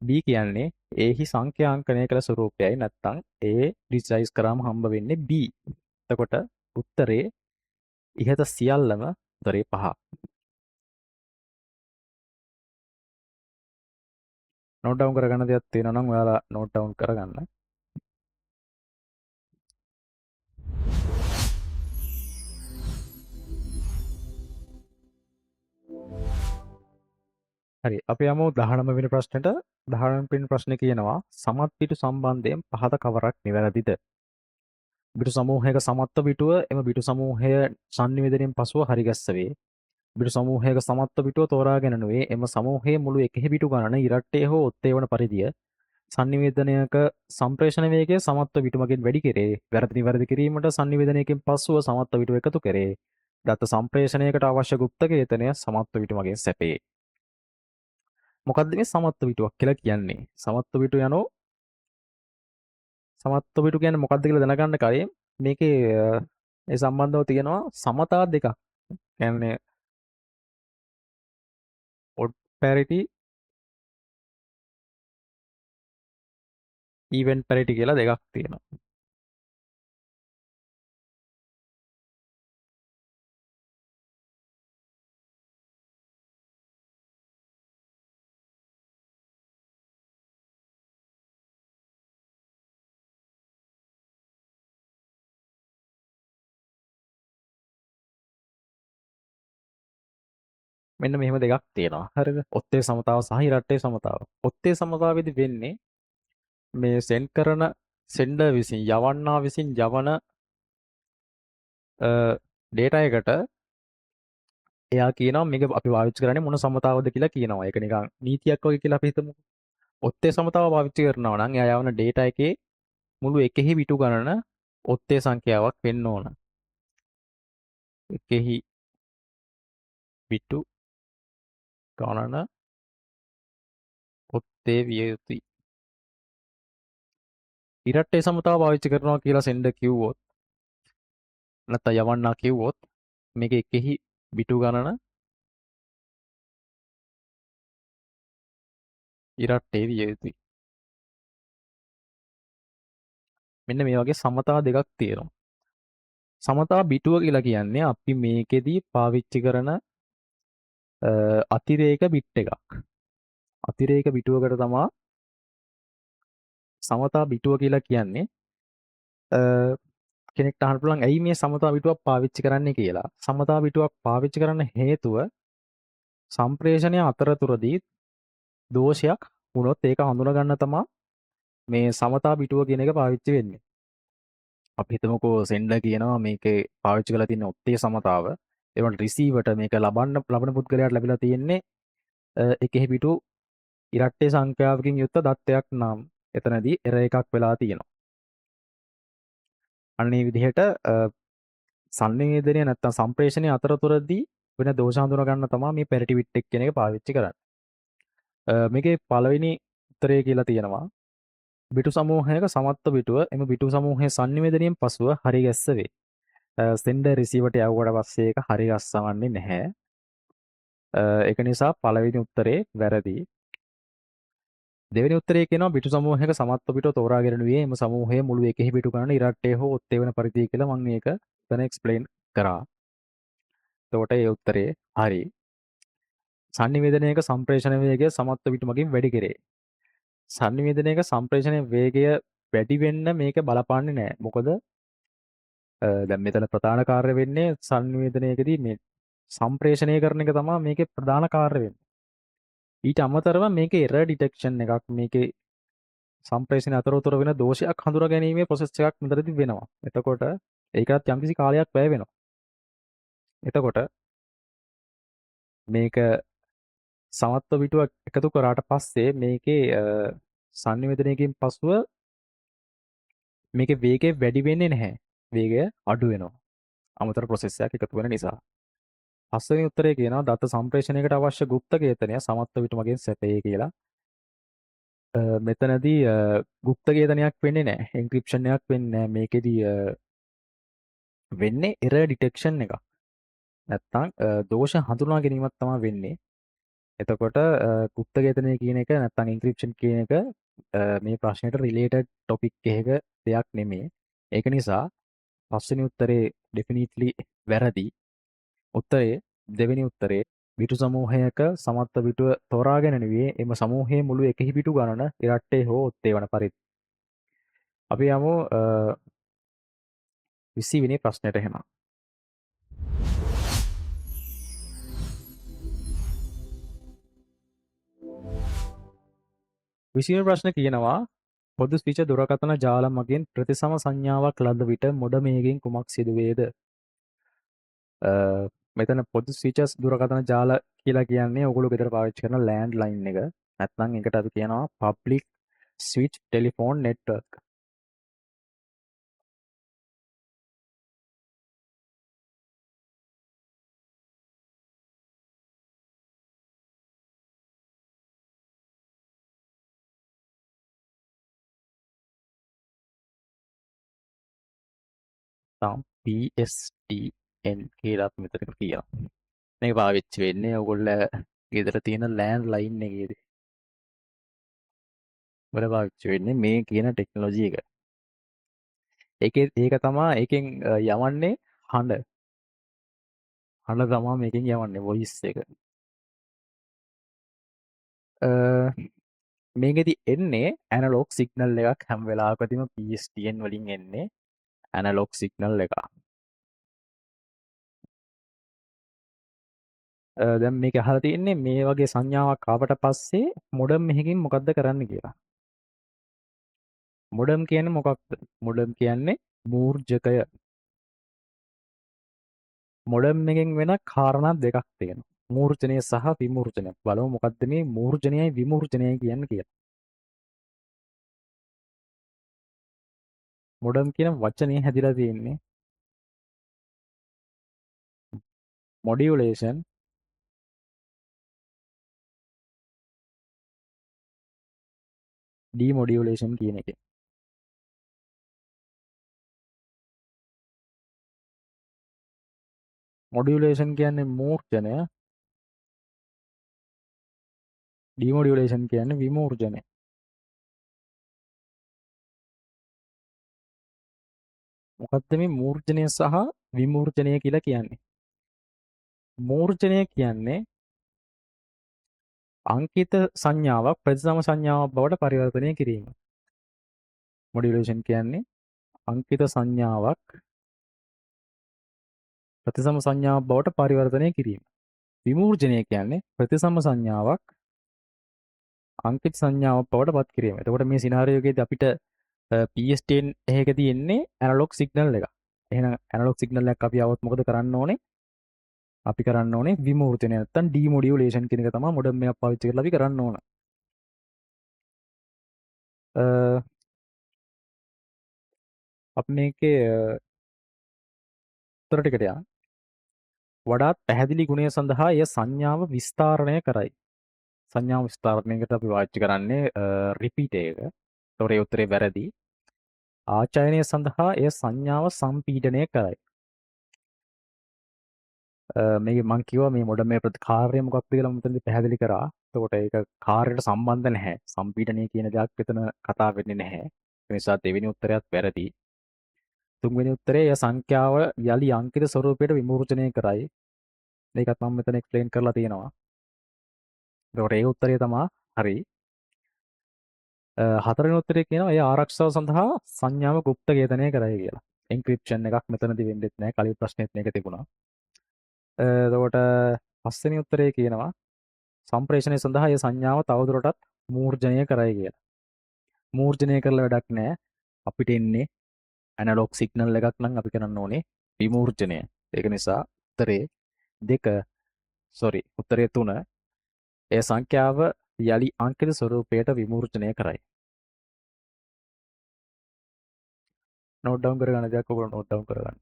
B කියන්නේ A හි සංඛ්‍යාංකනය කළ ස්වරූපයයි නැත්නම් A ඩිජිටයිස් කරාම හම්බ වෙන්නේ B. එතකොට උත්තරේ ඉහත සියල්ලම උත්තරේ 5. නෝට් ඩවුන් කරගන්න දෙයක් තියෙනවා නම් ඔයාලා නෝට් ඩවුන් කරගන්න. හරි අපි යමු 19 වෙනි ප්‍රශ්නෙට. 19 වෙනි ප්‍රශ්නේ කියනවා සමත් පිටු සම්බන්ධයෙන් පහත කවරක් නිවැරදිද? පිටු සමූහයක සමත්ව පිටුව එම පිටු සමූහය සංනිවේදනයෙන් පසුව හරිගස්ස වේ. පිටු සමූහයක සමත්ව පිටුව තෝරාගෙන නුවේ එම සමූහයේ මුළු එකෙහි පිටු ගණන ඉරට්ටේ හෝ ඔත්තේ වන පරිදිය සංනිවේදනයක සම්ප්‍රේෂණ වේගය සමත්ව පිටු මගින් වැඩි කෙරේ. වැරදි නිවැරදි කිරීමට සංනිවේදනයකින් පසුව සමත්ව පිටු එකතු කෙරේ. දත්ත සම්ප්‍රේෂණයකට අවශ්‍ය ගුප්ත කේතනය සමත්ව පිටු මගින් සැපේ. මොකක්ද මේ සමත්ව පිටුවක් කියලා කියන්නේ? සමත්ව පිටු යනෝ සමත්ව පිටු කියන්නේ මොකක්ද කියලා දැනගන්න කලින් මේකේ ඒ සම්බන්ධව තියෙනවා සමතා දෙකක්. කියන්නේ odd parity even parity කියලා දෙකක් තියෙනවා. මෙන්න මෙහෙම දෙකක් තියෙනවා. හරිද? ඔත්තේ සමතාව සහ ඉරට්ටේ සමතාව. ඔත්තේ සමතාවෙදි වෙන්නේ මේ සෙන්ඩ් කරන සෙන්ඩර් විසින් යවන්නා විසින් යවන ඩේටා එකට එයා කියනවා මේක අපි පාවිච්චි කරන්නේ මොන සමතාවද කියලා කියනවා. ඒක නිකන් නීතියක් වගේ කියලා අපි හිතමු. ඔත්තේ සමතාව පාවිච්චි කරනවා නම් එයා යවන ඩේටා එකේ මුළු එකෙහි පිටු ගණන ඔත්තේ සංඛ්‍යාවක් වෙන්න ඕන. එකෙහි පිටු ගණන ඔත්තේ විය යුතුයි. ඉරට්ටේ සමතාව පාවිච්චි කරනවා කියලා සෙන්ඩර් කිව්වොත් නැත්නම් යවන්නා කිව්වොත් මේක එකෙහි පිටු ගණන ඉරට්ටේ විය යුතුයි. මෙන්න මේ වගේ සමතා දෙකක් තියෙනවා. සමතා පිටුව කියලා කියන්නේ අපි මේකෙදී පාවිච්චි කරන අතිරේක බිට් එකක්. අතිරේක පිටුවකට තමයි සමතා පිටුව කියලා කියන්නේ. කෙනෙක්ට අහන්න පුළුවන් ඇයි මේ සමතා පිටුවක් පාවිච්චි කරන්නේ කියලා. සමතා පිටුවක් පාවිච්චි කරන්න හේතුව සම්ප්‍රේෂණය අතරතුරදී දෝෂයක් වුණොත් ඒක හඳුනා ගන්න තමයි මේ සමතා පිටුව කියන එක පාවිච්චි වෙන්නේ. අපි හිතමුකෝ සෙන්ඩර් කියනවා මේකේ පාවිච්චි කරලා තියෙන ඔත්තේ සමතාව. ඒ වුණාට රිසීවර්ට මේක ලබන පුද්ගලයාට ලැබිලා තියෙන්නේ එකෙහි පිටු ඉරට්ටේ සංඛ්‍යාවකින් යුක්ත දත්තයක් නම් එතනදී එරර් එකක් වෙලා තියෙනවා. අන්න ඒ විදිහට සංනිවේදනය නැත්තම් සම්ප්‍රේෂණය අතරතුරදී වෙන දෝෂ හඳුනා ගන්න තමයි මේ පැරිටි බිට් එක කියන එක පාවිච්චි කරන්නේ. මේකේ පළවෙනි උත්තරය කියලා තියෙනවා බිටු සමූහයක සමත්ව පිටුව එම බිටු සමූහයේ සංනිවේදනයෙන් පසුව හරි ගැස්ස වේ. සෙන්ඩර් රිසීවර්ට යවුවට පස්සේ ඒක හරි ගස්සවන්නේ නැහැ. ඒක නිසා පළවෙනි උත්තරේ වැරදි. දෙවෙනි උත්තරේ කියනවා බිටු සමූහයක සමත්ව පිටුව තෝරාගෙන නුවේ එම සමූහයේ මුළු එකෙහි පිටු ගණන ඉරට්ටේ හෝ ඔත්තේ වෙන පරිදි කියලා මම මේක දැන් එක්ස්ප්ලেইন කරා. එතකොට ඒ උත්තරේ හරි. සංනිවේදනයක සම්ප්‍රේෂණ වේගය සමත්ව පිටු මගින් වැඩි කෙරේ. සංනිවේදනයක සම්ප්‍රේෂණ වේගය වැඩි වෙන්න මේක බලපාන්නේ නැහැ. මොකද දැන් මෙතන ප්‍රධාන කාර්ය වෙන්නේ සංනිවේදනයකදී මේ සම්ප්‍රේෂණය කරන එක තමයි මේකේ ප්‍රධාන කාර්ය වෙන්නේ. ඊට අමතරව මේකේ එරර් ඩිටෙක්ෂන් එකක් මේකේ සම්ප්‍රේෂණ අතරතුර වෙන දෝෂයක් හඳුනා ගැනීමේ ප්‍රොසෙස් එකක් මෙතනදී වෙනවා. එතකොට ඒකත් යම්කිසි කාලයක් වැය වෙනවා. එතකොට මේක සමත්ව පිටුවක් එකතු කරාට පස්සේ මේකේ සංනිවේදනයකින් පසුව මේකේ වේගය වැඩි වෙන්නේ නැහැ. වේගය අඩු වෙනවා. අමතර ප්‍රොසෙස් එකක් එකතු වෙන නිසා. පස්වෙනි උත්තරේ කියනවා දත්ත සම්ප්‍රේෂණයකට අවශ්‍ය ගුප්ත කේතනය සමත්ව පිටු මගින් සැපේ කියලා. මෙතනදී ගුප්තගේතනයක් වෙන්නේ නැහැ. එන්ක්‍රිප්ෂන් එකක් වෙන්නේ නැහැ. මේකෙදී වෙන්නේ එරර් ඩිටෙක්ෂන් එකක්. නැත්තම් දෝෂ හඳුනා ගැනීමක් තමයි වෙන්නේ. එතකොට ගුප්තගේතනය කියන එක නැත්තම් එන්ක්‍රිප්ෂන් කියන එක මේ ප්‍රශ්නෙට රිලේටඩ් ටොපික් එකක දෙයක් නෙමෙයි. ඒක නිසා පස්වෙනි උත්තරේ ඩෙෆිනිට්ලි වැරදි. උත්තරේ දෙවෙනි උත්තරේ පිටු සමූහයක සමත්ත පිටුව තෝරාගෙන නෙවෙයි එම සමූහයේ මුළු එකහි පිටු ගණන ඉරට්ටේ හෝ ඔත්තේ වන පරිදි. අපි යමු 20 වෙනි ප්‍රශ්නෙට එහෙනම්. 20 වෙනි ප්‍රශ්නේ කියනවා පොදු ස්විච දුරකථන ජාල මගින් ප්‍රතිසම සංඥාවක් ලද විට මොඩමයකින් කුමක් සිදුවේද? මෙතන පොදු ස්විචස් දුරකථන ජාල කියලා කියන්නේ ඔයගොල්ලෝ ගෙදර පාවිච්චි කරන ලෑන්ඩ් ලයින් එක. නැත්නම් ඒකට අපි කියනවා පබ්ලික් ස්විච් ටෙලිෆෝන් නෙට්වර්ක්. තාම PSTN කියලා අපි මෙතන කියනවා. මේක පාවිච්චි වෙන්නේ ඔයගොල්ලෝ ගෙදර තියෙන ලෑන්ඩ් ලයින් එකේදී. වල පාවිච්චි වෙන්නේ මේ කියන ටෙක්නොලොජි එක. ඒක තමයි ඒකෙන් යවන්නේ හඬ. හඬ තමයි මේකෙන් යවන්නේ වොයිස් එක. මේකෙදි එන්නේ ඇනලොග් සිග්නල් එකක් හැම වෙලාවකදීම PSTN වලින් එන්නේ ඇනලොග් සිග්නල් එකක්. දැන් මේක අහලා තියෙන්නේ මේ වගේ සංඥාවක් ආවට පස්සේ මොඩම් එකකින් මොකද්ද කරන්න කියලා. මොඩම් කියන්නේ මොකක්ද? මොඩම් කියන්නේ මූර්ජකය. මොඩම් එකෙන් වෙන කාරණා දෙකක් තියෙනවා. මූර්ජනය සහ විමූර්ජනය. බලමු මොකද්ද මේ මූර්ජනයයි විමූර්ජනයයි කියන්නේ කියලා. මොඩම් කියන වචනේ හැදිලා තියෙන්නේ මොඩියුලේෂන් ඩිමොඩියුලේෂන් කියන එකෙන්. මොඩියුලේෂන් කියන්නේ මූර්ජනය, ඩිමොඩියුලේෂන් කියන්නේ විමූර්ජනය. මොකද්ද මේ මූර්ජනය සහ විමූර්ජනය කියලා කියන්නේ? මූර්ජනය කියන්නේ අංකිත සංඥාවක් ප්‍රතිසම සංඥාවක් බවට පරිවර්තනය කිරීම. මොඩියුලේෂන් කියන්නේ අංකිත සංඥාවක් ප්‍රතිසම සංඥාවක් බවට පරිවර්තනය කිරීම. විමූර්ජනය කියන්නේ ප්‍රතිසම සංඥාවක් අංකිත සංඥාවක් බවට පත් කිරීම. එතකොට මේ සිනාරියෝ එකේදී අපිට PSTN එකක තියෙන්නේ ඇනලොග් සිග්නල් එක. එහෙනම් ඇනලොග් සිග්නල් එකක් අපි આવොත් මොකද කරන්න ඕනේ? අපි කරන්න ඕනේ විමූර්ජනය නැත්තම් ඩිමොඩියුලේෂන් කියන එක තමයි මොඩම් එකක් පාවිච්චි කරලා අපි කරන්න ඕන. අපි මේකේ උත්තර ටිකට යන්න. වඩාත් පැහැදිලි ගුණය සඳහා එය සංඥාව විස්තරණය කරයි. සංඥාව විස්තරණයකට අපි පාවිච්චි කරන්නේ රිපීට් එක. ඒතොර ඒ උත්තරේ වැරදි. ආචයනය සඳහා එය සංඥාව සම්පීඩනය කරයි. මේක මං කිව්වා මේ මොඩම් එකේ ප්‍රතිකාර්යය මොකක්ද කියලා මම මෙතනදී පැහැදිලි කරා. එතකොට ඒක කාර්යයට සම්බන්ධ නැහැ. සම්පීඩනය කියන දෙයක් එතන කතා වෙන්නේ නැහැ. ඒ නිසා දෙවෙනි උත්තරයත් වැරදි. තුන්වෙනි උත්තරේ එය සංඛ්‍යාව යලි අංකිත ස්වරූපයට විමූර්ජනය කරයි. මේකත් මම මෙතන එක්ස්ප්ලেইন කරලා තියෙනවා. එතකොට ඒ උත්තරය තමයි හරි. හතරවෙනි උත්තරේ කියනවා එය ආරක්ෂාව සඳහා සංඥාව গুপ্তගේතනය කරයි කියලා. එන්ක්‍රිප්ෂන් එකක් මෙතනදී වෙන්නෙත් නැහැ. කලින් ප්‍රශ්නෙත් මේක තිබුණා. එතකොට පස්වෙනි උත්තරේ කියනවා සම්ප්‍රේෂණය සඳහා ඒ සංඥාව තවදුරටත් මූර්ජනය කරයි කියලා. මූර්ජනය කරලා වැඩක් නැහැ. අපිට එන්නේ ඇනලොග් සිග්නල් එකක් නම් අපි කරන්න ඕනේ විමූර්ජනය. ඒක නිසා උත්තරේ 3 ඒ සංඛ්‍යාව යලි අංකිත ස්වරූපයට විමූර්ජනය කරයි. නෝට් ඩවුන් කරගන්න දෙයක් ඔයගොල්ලෝ නෝට් ඩවුන් කරගන්න.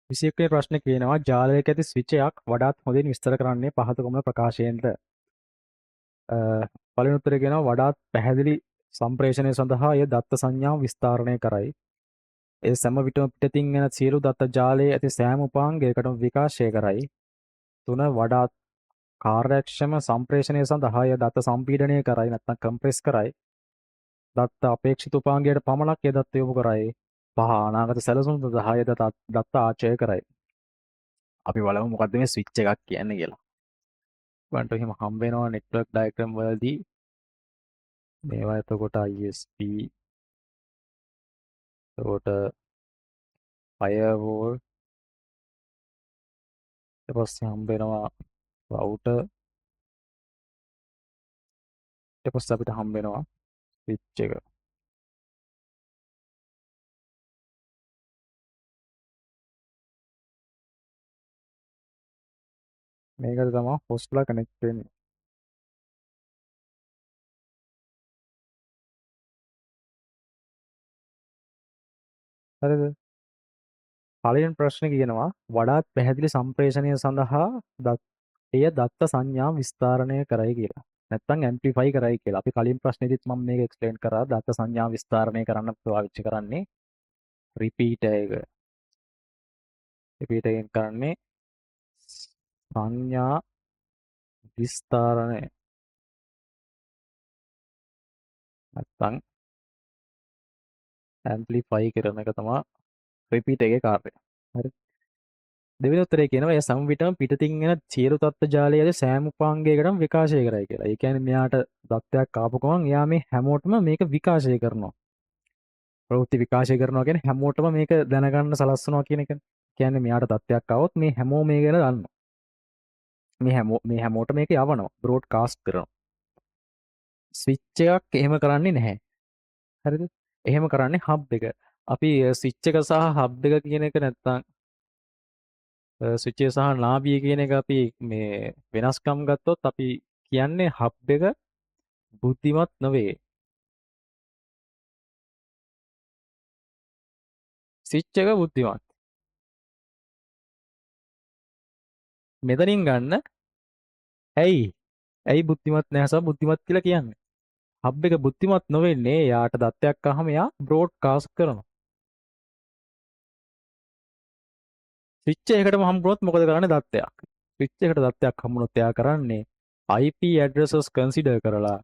21 ප්‍රශ්නේ කියනවා ජාලයක ඇති ස්විච් එකක් වඩාත් හොඳින් විස්තර කරන්නේ පහත කොමන ප්‍රකාශයෙන්ද? පළවෙනි උත්තරේ කියනවා වඩාත් පැහැදිලි සම්ප්‍රේෂණය සඳහා එය දත්ත සංඥාව විස්තරණය කරයි. ඒ සෑම විටම පිටතින් එන සියලු දත්ත ජාලයේ ඇති සෑම උපාංගයකටම විකාශය කරයි. 3 වඩාත් කාර්යක්ෂම සම්ප්‍රේෂණය සඳහා එය දත්ත සම්පීඩනය කරයි නැත්නම් කම්ප්‍රෙස් කරයි. දත්ත අපේක්ෂිත උපාංගයට පමණක් ඒ දත්ත යොමු කරයි. 5 අනාගත සැලසුම් සඳහා එය දත්ත ආචය කරයි. අපි බලමු මොකක්ද මේ ස්විච් එකක් කියන්නේ කියලා. ඔයගන්ට එහෙම හම්බ වෙනවා නෙට්වර්ක් ඩයග්‍රෑම් වලදී මේවා එතකොට ISP එතකොට firewall ඊට පස්සේ හම්බ වෙනවා router ඊට පස්සේ අපිට හම්බ වෙනවා ස්විච් එක. මේකට තමයි හොස්ට්ලා කනෙක්ට් වෙන්නේ. හරිද? පළවෙනි ප්‍රශ්නේ කියනවා වඩාත් පැහැදිලි සම්ප්‍රේෂණය සඳහා එය දත්ත සංඥා විස්තරණය කරයි කියලා. නැත්නම් ඇම්ප්ලිෆයි කරයි කියලා. අපි කලින් ප්‍රශ්නේදීත් මම මේක එක්ස්ප්ලেইন කරා දත්ත සංඥා විස්තරණය කරන්න පාවිච්චි කරන්නේ රිපීටර් එක. රිපීටර් එකෙන් කරන්නේ සංඥා විස්තරණය. නැත්නම් ඇම්ප්ලිෆයි කරන එක තමයි රිපීටර් එකේ කාර්යය. හරි. දෙවෙනි උත්තරේ කියනවා ඒ සම විටම පිටතින් එන සියලු තත්ත්ව ජාලයේ සෑම උපාංගයකටම විකාශය කරයි කියලා. ඒ කියන්නේ මෙයාට දත්තයක් ආපු ගමන් එයා මේ හැමෝටම මේක විකාශය කරනවා. ප්‍රවෘත්ති විකාශය කරනවා කියන්නේ හැමෝටම මේක දැනගන්න සලස්වනවා කියන එකනේ. කියන්නේ මෙයාට තත්ත්වයක් આવොත් මේ හැමෝම මේ ගැන දන්නවා. මේ හැමෝට මේක යවනවා. බ්‍රෝඩ්කාස්ට් කරනවා. ස්විච් එකක් එහෙම කරන්නේ නැහැ. හරිද? එහෙම කරන්නේ හබ් එක. අපි ස්විච් එක සහ හබ් එක කියන එක නැත්තම් ස්විච් එක සහ නාභිය කියන එක අපි මේ වෙනස්කම් ගත්තොත් අපි කියන්නේ හබ් එක බුද්ධිමත් නෙවෙයි. ස්විච් එක බුද්ධිමත්. මෙතනින් ගන්න ඇයි? ඇයි බුද්ධිමත් නැහැ සහ බුද්ධිමත් කියලා කියන්නේ? හබ් එක බුද්ධිමත් නොවෙන්නේ යාට දත්තයක් අහම යා බ්‍රෝඩ්කාස්ට් කරනවා. ස්විච් එකකටම හම්බුනොත් මොකද කරන්නේ දත්තයක්? ස්විච් එකට දත්තයක් හම්බුනොත් එයා කරන්නේ IP addresses consider කරලා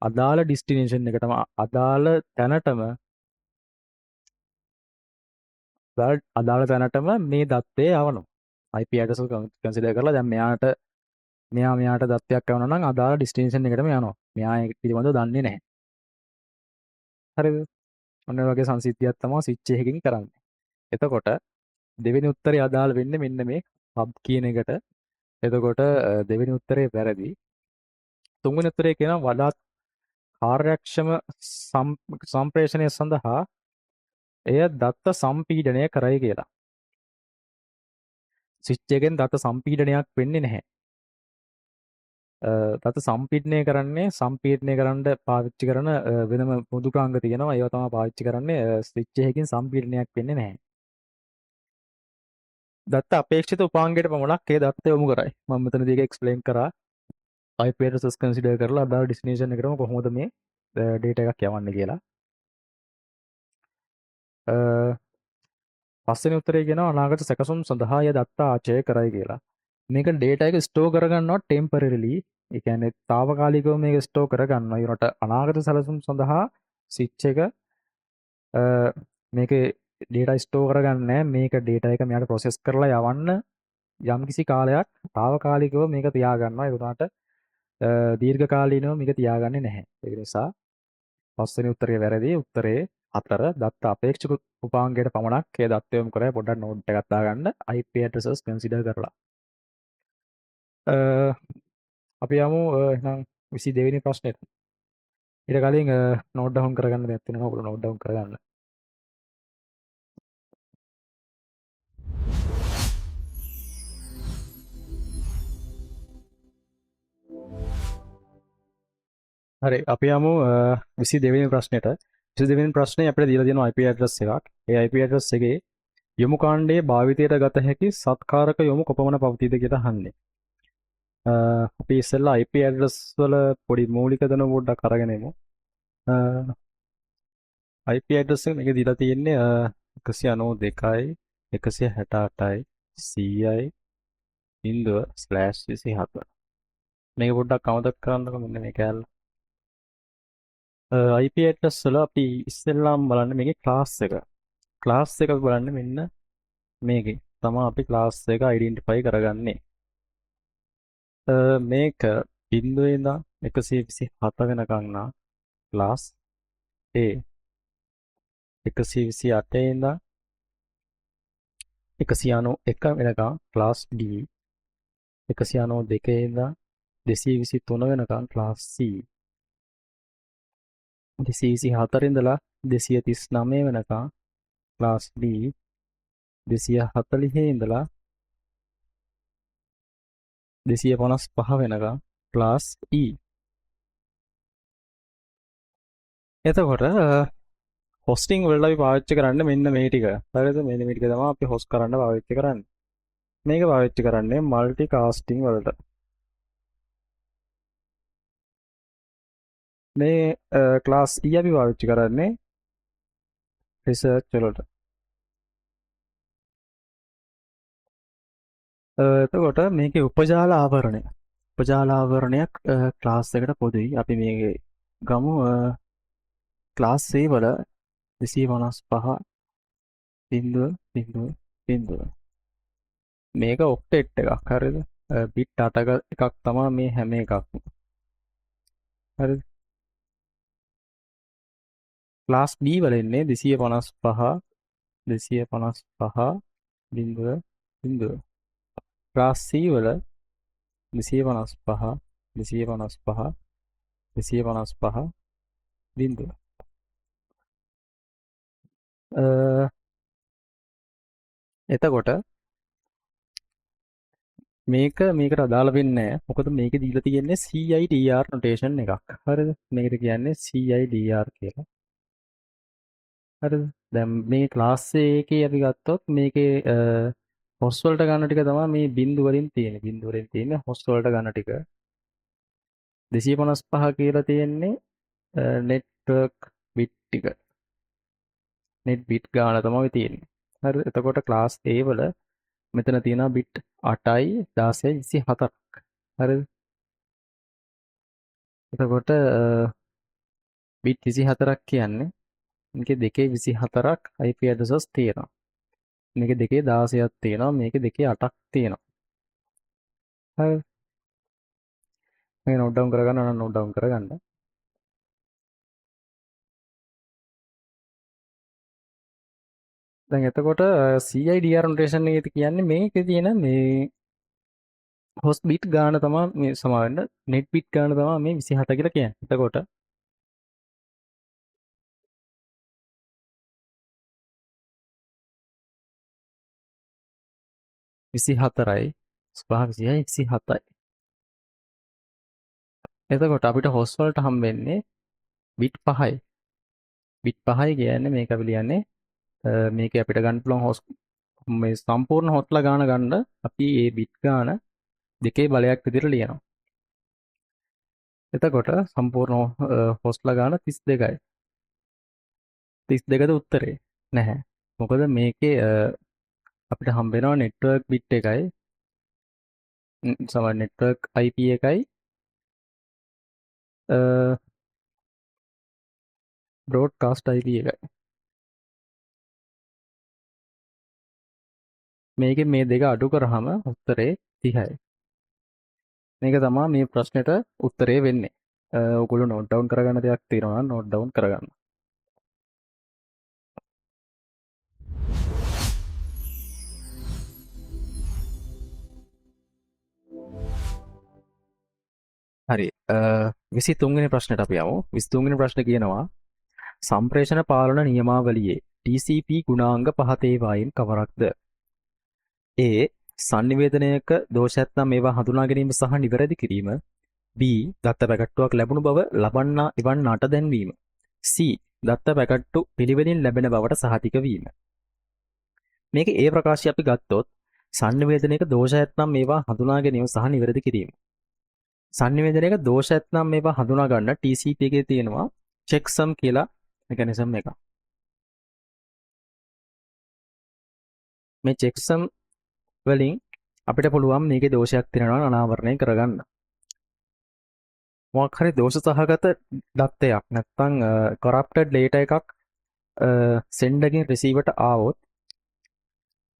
අදාළ destination එකටම අදාළ තැනටම මේ දත්තය යවනවා. IP addresses consider කරලා දැන් මෙයාට දත්තයක් යවනවා නම් අදාළ destination එකටම යනවා. මෙයා ඒක පිළිබඳව දන්නේ නැහැ. හරිද? ඔන්න ඔය වගේ සංසිද්ධියක් තමයි ස්විච් එකකින් කරන්නේ. එතකොට දෙවෙනි උත්තරේ අදාළ වෙන්නේ මෙන්න මේ hub කියන එකට. එතකොට දෙවෙනි උත්තරේ වැරදි. තුන්වෙනි උත්තරේ කියනවා වඩාත් කාර්යක්ෂම සම්ප්‍රේෂණය සඳහා එය දත්ත සම්පීඩනය කරයි කියලා. ස්විච් එකෙන් දත්ත සම්පීඩනයක් වෙන්නේ නැහැ. දත්ත සම්පීඩනය කරන්න පාවිච්චි කරන වෙනම මෘදුකාංග තියෙනවා. ඒවා තමයි පාවිච්චි කරන්නේ. ස්විච් එකකින් සම්පීඩනයක් වෙන්නේ නැහැ. දත්ත අපේක්ෂිත උපාංගයට පමණක් ඒ දත්ත යොමු කරයි. මම මෙතනදී ඒක එක්ස්ප්ලেইন කරා. IP addresses consider කරලා අදාළ destination එකටම කොහොමද මේ data එකක් යවන්නේ කියලා. පස්වෙනි උත්තරේ කියනවා අනාගත සැකසුම් සඳහා ය දත්ත ආචය කරයි කියලා. මේක data එක store කරගන්නවා temporarily. ඒ කියන්නේ తాවකාලිකව මේක store කරගන්නවා. ඊට අනාගත සැලසුම් සඳහා switch එක මේකේ data store කරගන්නේ නැහැ. මේක data එක මෙයාට process කරලා යවන්න යම්කිසි කාලයක් తాවකාලිකව මේක තියාගන්නවා. ඒ වුණාට දීර්ඝකාලීනව මේක තියාගන්නේ නැහැ. ඒ නිසා පස්වෙනි උත්තරේ වැරදි. උත්තරේ 4 දත්ත අපේක්ෂක උපාංගයට පමණක් ඒ දත්ත යොමු කරලා පොඩ්ඩක් නෝට් එකක් දාගන්න IP addresses consider කරලා. අපි යමු එහෙනම් 22 වෙනි ප්‍රශ්නෙට. ඊට කලින් නෝට් ඩවුන් කරගන්න දෙයක් තියෙනවා. ඔයගොල්ලෝ නෝට් ඩවුන් කරගන්න. හරි අපි යමු 22 වෙනි ප්‍රශ්නෙට. 22 වෙනි ප්‍රශ්නේ අපිට දීලා තියෙනවා IP address එකක්. ඒ IP address එකේ යොමු කාණ්ඩයේ භාවිතයට ගත හැකි සත්කාරක යොමු කොපමණ පවතීද කියලා අහන්නේ. අපි ඉස්සෙල්ලා IP ඇඩ්‍රස් වල පොඩි මූලික දැනුම පොඩ්ඩක් අරගෙන එමු. IP ඇඩ්‍රස් එක මේක දීලා තියෙන්නේ 192යි 168යි 100යි 0/27. මේක පොඩ්ඩක් අමතක කරන්නකො මෙන්න මේ කෑල්ල. IP ඇඩ්‍රස් වල අපි ඉස්සෙල්ලාම බලන්න මේකේ ක්ලාස් එක. ක්ලාස් එක බලන්න මෙන්න මේකේ. තමයි අපි ක්ලාස් එක අයිඩෙන්ටිෆයි කරගන්නේ. මේක 0 ඉඳන් 127 වෙනකන් නා ක්ලාස් A, 128 ඉඳන් 191 වෙනකන් ක්ලාස් B, 192 ඉඳන් 223 වෙනකන් ක්ලාස් C, 224 ඉඳලා 239 වෙනකන් ක්ලාස් D, 240 ඉඳලා 255 වෙනකන් ක්ලාස් E. එතකොට හොස්ටිං වලට අපි පාවිච්චි කරන්නේ මෙන්න මේ ටික. හරිද? මෙන්න මේ ටික තමයි අපි හොස්ට් කරන්න පාවිච්චි කරන්නේ. මේක පාවිච්චි කරන්නේ මල්ටි කාස්ටිං වලට. මේ ක්ලාස් E අපි පාවිච්චි කරන්නේ රිසර්ච් වලට. එතකොට මේකේ උපජාල ආවරණයක් ක්ලාස් එකට පොදුයි. අපි මේකේ ගමු ක්ලාස් C වල 255.0.0 මේක ඔක්ටෙට් එකක්. හරිද? බිට් 8ක එකක් තමයි මේ හැම එකක්ම. හරිද? ක්ලාස් B වල ඉන්නේ 255.0.0. ක්ලාස් C වල 255.0. එතකොට මේකට අදාළ වෙන්නේ නැහැ. මොකද මේකේ දීලා තියෙන්නේ CIDR notation එකක්. හරිද? මේකට කියන්නේ CIDR කියලා. හරිද? දැන් මේ ක්ලාස් A එකේ අපි ගත්තොත් මේකේ හොස් වලට ගන්න ටික තමයි මේ බිංදු වලින් තියෙන්නේ. හොස් වලට ගන්න ටික 255 කියලා තියෙන්නේ නෙට්වර්ක් බිට් ටික. නෙට් බිට් ගාන තමයි තියෙන්නේ. හරිද? එතකොට ක්ලාස් A වල මෙතන තියෙනවා බිට් 8යි 16යි 24ක්. හරිද? එතකොට බිට් 24ක් කියන්නේ මේකේ දෙකේ 24ක් IP addresses තියෙනවා. මේකේ දෙකේ 16ක් තියෙනවා. මේකේ දෙකේ 8ක් තියෙනවා. හරිද? මේක නෝට් ඩවුන් කරගන්න නම් නෝට් ඩවුන් කරගන්න. දැන් එතකොට CIDR notation එකේ කියන්නේ මේකේ තියෙන මේ host bit ගාන තමයි මේ සමාවෙන්න net bit ගාන තමයි මේ 27 කියලා කියන්නේ. එතකොට 24යි 25යි 27යි. එතකොට අපිට host වලට හම්බෙන්නේ bit 5යි. bit 5යි කියන්නේ මේක අපි ලියන්නේ මේකේ අපිට ගන්න පුළුවන් host මේ සම්පූර්ණ hostලා ගාන ගන්න අපි මේ bit ගාන දෙකේ බලයක් විදිහට ලියනවා. එතකොට සම්පූර්ණ හොස්ට්ලා ගාන 32යි. 32ද උත්තරේ නැහැ. මොකද මේකේ අපිට හම්බ වෙනවා නෙට්වර්ක් බිට් එකයි සමහර නෙට්වර්ක් IP එකයි බ්‍රෝඩ්කාස්ට් IP එකයි. මේකේ මේ දෙක අඩු කරාම උත්තරේ 30යි. මේක තමයි මේ ප්‍රශ්නෙට උත්තරේ වෙන්නේ. ඔයගොල්ලෝ නෝට් ඩවුන් කරගන්න දෙයක් තියෙනවා නම් නෝට් ඩවුන් කරගන්න. හරි 23 වෙනි ප්‍රශ්නට අපි යමු. 23 වෙනි ප්‍රශ්නේ කියනවා සම්ප්‍රේෂණ පාලන නියමාවලියේ TCP ගුණාංග පහත ඒවායින් කවරක්ද? A sannivedanayක දෝෂයක් නම් ඒවා හඳුනා ගැනීම සහ නිවැරදි කිරීම. B දත්ත පැකට්ටුවක් ලැබුණු බව ලබන්නා එවන්නාට දැන්වීම. C දත්ත පැකට්ටු පිළිවෙලින් ලැබෙන බවට සහතික වීම. මේක ඒ ප්‍රකාශය අපි ගත්තොත් sannivedanayක දෝෂ ඇත්නම් මේවා හඳුනා ගැනීම සහ නිවැරදි කිරීම. sannivedanayක දෝෂ ඇත්නම් මේවා හඳුනා ගන්න TCP එකේ තියෙනවා checksum කියලා මෙකැනිසම් එකක්. මේ checksum වලින් අපිට පුළුවන් මේකේ දෝෂයක් තියෙනවා නම් අනාවරණය කරගන්න. මොකක් හරි දෝෂ සහගත දත්තයක් නැත්නම් corrupted data එකක් send එකෙන් receiver ට ආවොත්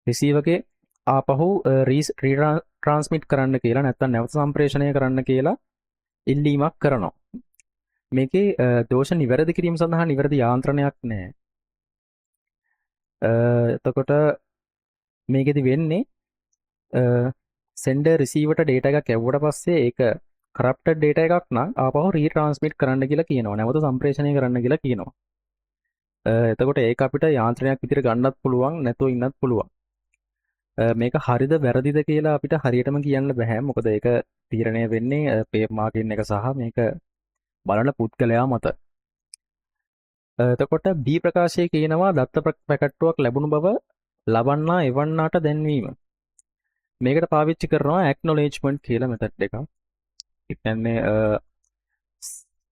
receiver එකේ ආපහු රීට්‍රාන්ස්මිට් කරන්න කියලා නැත්නම් නැවත සම්ප්‍රේෂණය කරන්න කියලා ඉල්ලීමක් කරනවා. මේකේ දෝෂ නිවැරදි කිරීම සඳහා නිවැරදි යාන්ත්‍රණයක් නැහැ. එතකොට මේකෙදි වෙන්නේ sender receiver ට data එකක් ඇව්වට පස්සේ ඒක corrupted data එකක් නම් ආපහු රීට්‍රාන්ස්මිට් කරන්න කියලා කියනවා. නැවත සම්ප්‍රේෂණය කරන්න කියලා කියනවා. එතකොට ඒක අපිට යාන්ත්‍රණයක් විදිහට ගන්නත් පුළුවන් නැතුව ඉන්නත් පුළුවන්. මේක හරිද වැරදිද කියලා අපිට හරියටම කියන්න බෑ. මොකද ඒක තීරණය වෙන්නේ පේ මාකින් එක සහ මේක බලන පුද්ගලයා මත. එතකොට B ප්‍රකාශයේ කියනවා දත්ත පැකට්ටුවක් ලැබුණු බව ලබන්නා එවන්නාට දැන්වීම. මේකට පාවිච්චි කරනවා acknowledgement කියලා මෙතඩ් එකක්. ඒ කියන්නේ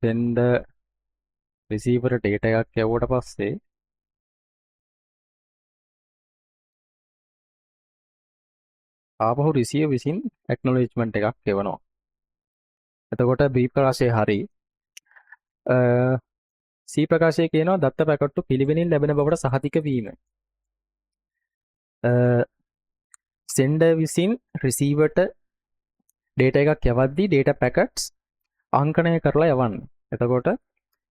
send receiver data එකක් යවුවට පස්සේ ආපහු receiver විසින් acknowledgement එකක් එවනවා. එතකොට B ප්‍රකාශයේ හරි C ප්‍රකාශයේ කියනවා දත්ත පැකට්ටු පිළිවෙලින් ලැබෙන බවට සහතික වීම. sender විසින් receiver ට data එකක් යවද්දී data packets අංකණය කරලා යවන්න. එතකොට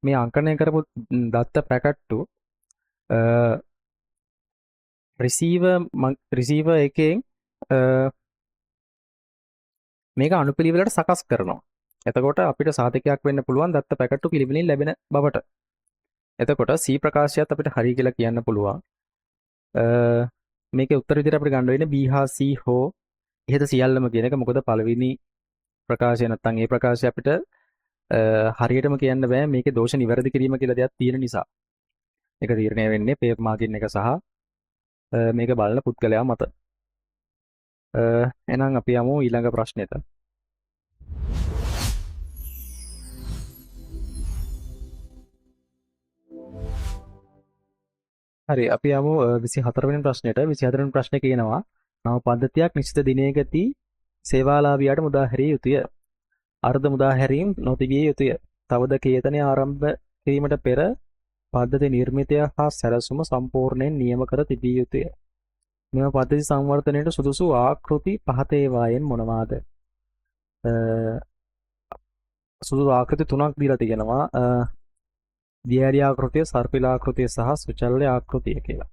මේ අංකණය කරපු දත්ත පැකට්ටු receiver එකෙන් මේක අනුපිළිවෙලට සකස් කරනවා. එතකොට අපිට සාධකයක් වෙන්න පුළුවන් දත්ත පැකට්ටු පිළිවෙලින් ලැබෙන බවට. එතකොට C ප්‍රකාශයත් අපිට හරි කියලා කියන්න පුළුවන්. මේකේ උත්තර විදිහට අපිට ගන්න වෙන්නේ B හා C හෝ ඉහත සියල්ලම කියන එක. මොකද පළවෙනි ප්‍රකාශය නැත්නම් ඒ ප්‍රකාශය අපිට හරියටම කියන්න බෑ මේකේ දෝෂ නිවැරදි කිරීම කියලා දෙයක් තියෙන නිසා. ඒක තීරණය වෙන්නේ පේප් මාකින් එක සහ මේක බලන පුද්ගලයා මත. එහෙනම් අපි යමු ඊළඟ ප්‍රශ්නෙට. හරි අපි යමු 24 වෙනි ප්‍රශ්නෙට. 24 වෙනි ප්‍රශ්නේ කියනවා නව පද්ධතියක් නිශ්චිත දිනයකදී සේවාලාභියාට මුදා හැරිය යුතුය. අර්ධ මුදා හැරීම් නොතිබිය යුතුය. තවද කේතනය ආරම්භ කිරීමට පෙර පද්ධති නිර්මිතය හා සැලසුම සම්පූර්ණයෙන් නියම කර තිබිය යුතුය. මෙම පද්ධති සංවර්ධනයට සුදුසු ආකෘති පහත ඒවායෙන් මොනවාද? සුදුසු ආකෘති තුනක් දීලා තියෙනවා. දියැලි ආකෘතිය, සර්පිල ආකෘතිය සහ සුචල්‍ය ආකෘතිය කියලා.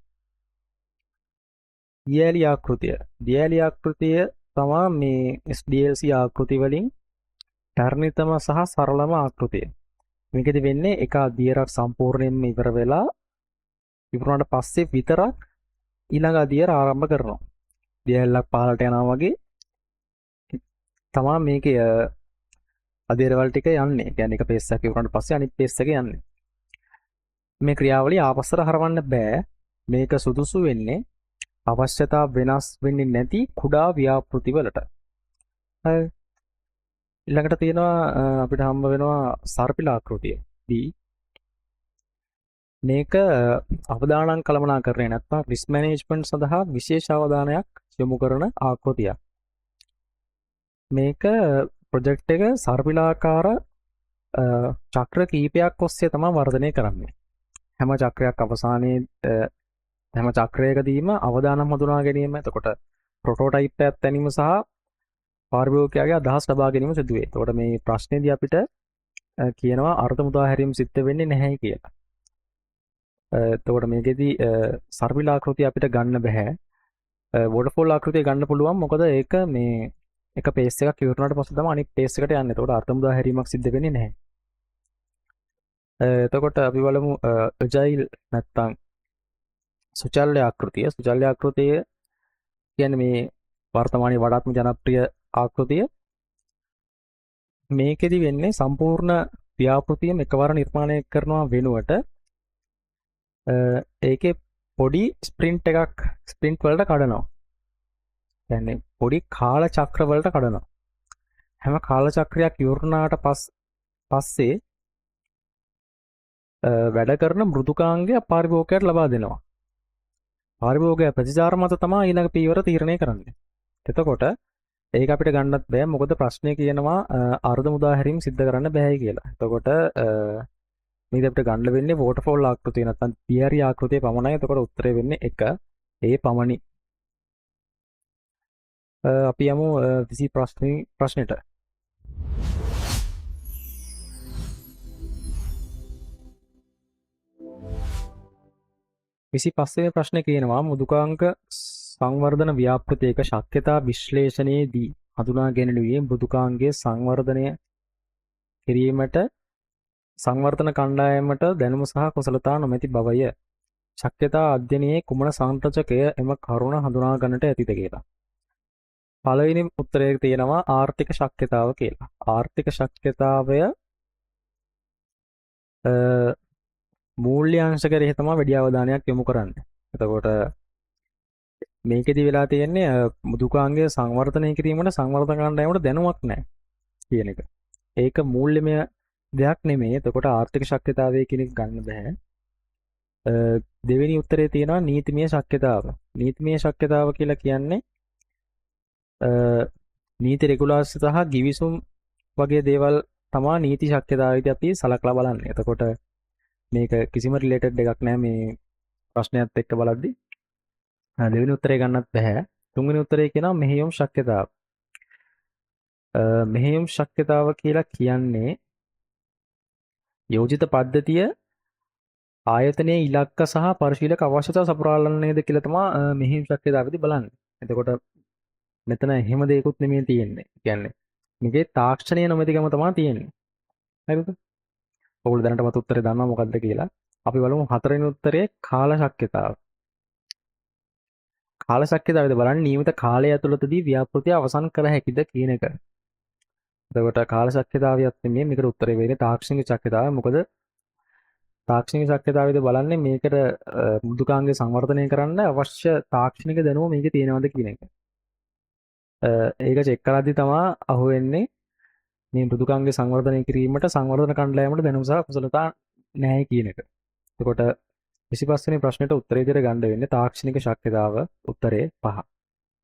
දියැලි ආකෘතිය තමයි මේ SDLC ආකෘති වලින් තරණිතම සහ සරලම ආකෘතිය. මේකෙදි වෙන්නේ එක අදියරක් සම්පූර්ණයෙන්ම ඉවර වෙලා ඉවරුණාට පස්සේ විතරක් ඊළඟ අදියර ආරම්භ කරනවා. දියැලක් පහළට යනවා වගේ තමයි මේකේ අදියරවල ටික යන්නේ. කියන්නේ එක පේස් එකක් ඉවරුණාට පස්සේ අනිත් පේස් එක යන්නේ. මේ ක්‍රියාවලිය ආපස්සට හරවන්න බෑ. මේක සුදුසු වෙන්නේ අවශ්‍යතා වෙනස් වෙන්නේ නැති කුඩා ව්‍යාපෘති වලට. හරි. ඊළඟට තියෙනවා අපිට හම්බ වෙනවා සර්පිල ආකෘතිය. D. මේක අවදානම් කළමනාකරණය නැත්නම් රිස්ක් මැනේජ්මන්ට් සඳහා විශේෂ අවධානයක් යොමු කරන ආකෘතියක්. මේක ප්‍රොජෙක්ට් එක සර්පිලාකාර චක්‍ර කීපයක් ඔස්සේ තමයි වර්ධනය කරන්නේ. හැම චක්‍රයක් අවසානයේ හැම චක්‍රයකදීම අවදානම් හඳුනා ගැනීම, එතකොට ප්‍රොටෝටයිප් එකක් ගැනීම සහ පාරිභෝගිකයාගේ අදහස් ලබා ගැනීම සිදු වේ. එතකොට මේ ප්‍රශ්නේදී අපිට කියනවා අර්ධ මුදා හැරීම සිද්ධ වෙන්නේ නැහැ කියලා. එතකොට මේකෙදි සර්පිල ආකෘතිය අපිට ගන්න බෑ. වෝටර්ෆෝල් ආකෘතිය ගන්න පුළුවන්. මොකද ඒක මේ එක පේස් එකක් ඉවරුනාට පස්සේ තමයි අනිත් පේස් එකට යන්නේ. එතකොට අර්ධ මුදා හැරීමක් සිද්ධ වෙන්නේ නැහැ. එතකොට අපි බලමු එජයිල් නැත්නම් සුචල්‍ය ආකෘතිය. සුචල්‍ය ආකෘතිය කියන්නේ මේ වර්තමානයේ වඩාත්ම ජනප්‍රිය ආකෘතිය. මේකෙදි වෙන්නේ සම්පූර්ණ ව්‍යාපෘතියම එකවර නිර්මාණය කරනවා වෙනුවට ඒකේ පොඩි ස්ප්‍රින්ට් වලට කඩනවා. කියන්නේ පොඩි කාල චක්‍ර වලට කඩනවා. හැම කාල චක්‍රයක් ඉවරනාට පස්සේ වැඩ කරන මෘදුකාංගය පාරිභෝගිකයට ලබා දෙනවා. පාරිභෝගිකයා ප්‍රතිචාර මත තමයි ඊළඟ පීවර තීරණය කරන්නේ. එතකොට ඒක අපිට ගන්නත් බෑ. මොකද ප්‍රශ්නේ කියනවා අර්ධ මුදාහැරීම් සිද්ධ කරන්න බෑයි කියලා. එතකොට මේක අපිට ගන්න වෙන්නේ වෝටර්ෆෝල් ආකෘතිය නැත්නම් පියරි ආකෘතිය පමණයි. එතකොට උත්තරේ වෙන්නේ 1. ඒ පමණි. අපි යමු 20 ප්‍රශ්නෙට. 25 වෙනි ප්‍රශ්නේ කියනවා මෘදුකාංග සංවර්ධන ව්‍යාපෘතියක ශක්්‍යතා විශ්ලේෂණයේදී හඳුනා ගැනීමේ මෘදුකාංගයේ සංවර්ධනය කිරීමට සංවර්ධන කණ්ඩායමට දැනුම සහ කුසලතා නොමැති බවය. ශක්්‍යතා අධ්‍යයනයේ කුමන සංරචකය එම කරුණ හඳුනා ගන්නට ඇතිද කියලා. පළවෙනි උත්තරය තියෙනවා ආර්ථික ශක්්‍යතාව කියලා. ආර්ථික ශක්්‍යතාවය මූල්‍ය අංශ කරේ තමයි වැඩි අවධානයක් යොමු කරන්නේ. එතකොට මේකෙදි වෙලා තියෙන්නේ මෘදුකාංගය සංවර්ධනය කිරීමට සංවර්ධන කණ්ඩායමට දැනුමක් නැහැ කියන එක. ඒක මූල්‍යමය දෙයක් නෙමෙයි. එතකොට ආර්ථික ශක්්‍යතාවය කියන එක ගන්න බෑ. දෙවෙනි උත්තරේ තියෙනවා නීතිමය ශක්්‍යතාව. නීතිමය ශක්්‍යතාව කියලා කියන්නේ නීති රෙගුලාසි සහ ගිවිසුම් වගේ දේවල් තමයි නීති ශක්්‍යතාවයේදී අපි සලකලා බලන්නේ. එතකොට මේක කිසිම රිලේටඩ් එකක් නෑ මේ ප්‍රශ්නයත් එක්ක බලද්දි. දෙවෙනි උත්තරේ ගන්නත් බෑ. තුන්වෙනි උත්තරේ කියනවා මෙහෙයුම් ශක්්‍යතාව. මෙහෙයුම් ශක්්‍යතාව කියලා කියන්නේ යෝජිත පද්ධතිය ආයතනයේ ඉලක්ක සහ පරිශීලක අවශ්‍යතා සපුරාලන්නේද කියලා තමයි මෙහෙයුම් ශක්්‍යතාවයේදී බලන්නේ. එතකොට මෙතන එහෙම දෙයක්වත් නෙමෙයි තියෙන්නේ. කියන්නේ මේකේ තාක්ෂණීය නොමැතිකම තමයි තියෙන්නේ. හරිද? ඔයගොල්ලෝ දැනටමත් උත්තරේ දන්නවා මොකද්ද කියලා. අපි බලමු හතරවෙනි උත්තරේ කාල ශක්්‍යතාව. කාල ශක්්‍යතාවයද බලන්නේ නියමිත කාලය ඇතුළතදී ව්‍යාපෘතිය අවසන් කර හැකිද කියන එක. එතකොට කාල ශක්්‍යතාවයත් නෙමෙයි මේකට උත්තරේ වෙන්නේ තාක්ෂණික ශක්්‍යතාවය. මොකද තාක්ෂණික ශක්්‍යතාවයද බලන්නේ මේකට මෘදුකාංගය සංවර්ධනය කරන්න අවශ්‍ය තාක්ෂණික දැනුම මේකේ තියෙනවද කියන එක. ඒක චෙක් කරද්දි තමයි අහුවෙන්නේ මේ මෘදුකාංගය සංවර්ධනය කිරීමට සංවර්ධන කණ්ඩායමට දැනුම සහ කුසලතා නැහැ කියන එක. එතකොට 25 වෙනි ප්‍රශ්නෙට උත්තරේ විදිහට ගන්න වෙන්නේ තාක්ෂණික ශක්්‍යතාව උත්තරේ 5.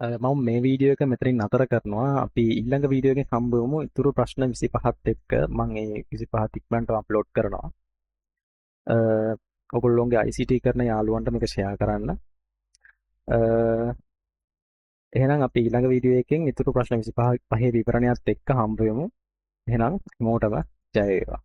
මම මේ වීඩියෝ එක මෙතනින් නතර කරනවා. අපි ඊළඟ වීඩියෝ එකෙන් හම්බ වෙමු. ඊටු ප්‍රශ්න 25ත් එක්ක මම ඒ 25 ඉක්මනට අප්ලෝඩ් කරනවා. ඔයගොල්ලෝගේ ICT කරන යාළුවන්ට මේක ෂෙයා කරන්න. එහෙනම් අපි ඊළඟ වීඩියෝ එකෙන් ඊටු ප්‍රශ්න 25 විවරණයත් එක්ක හම්බ වෙමු. එහෙනම් හැමෝටම ජය වේවා.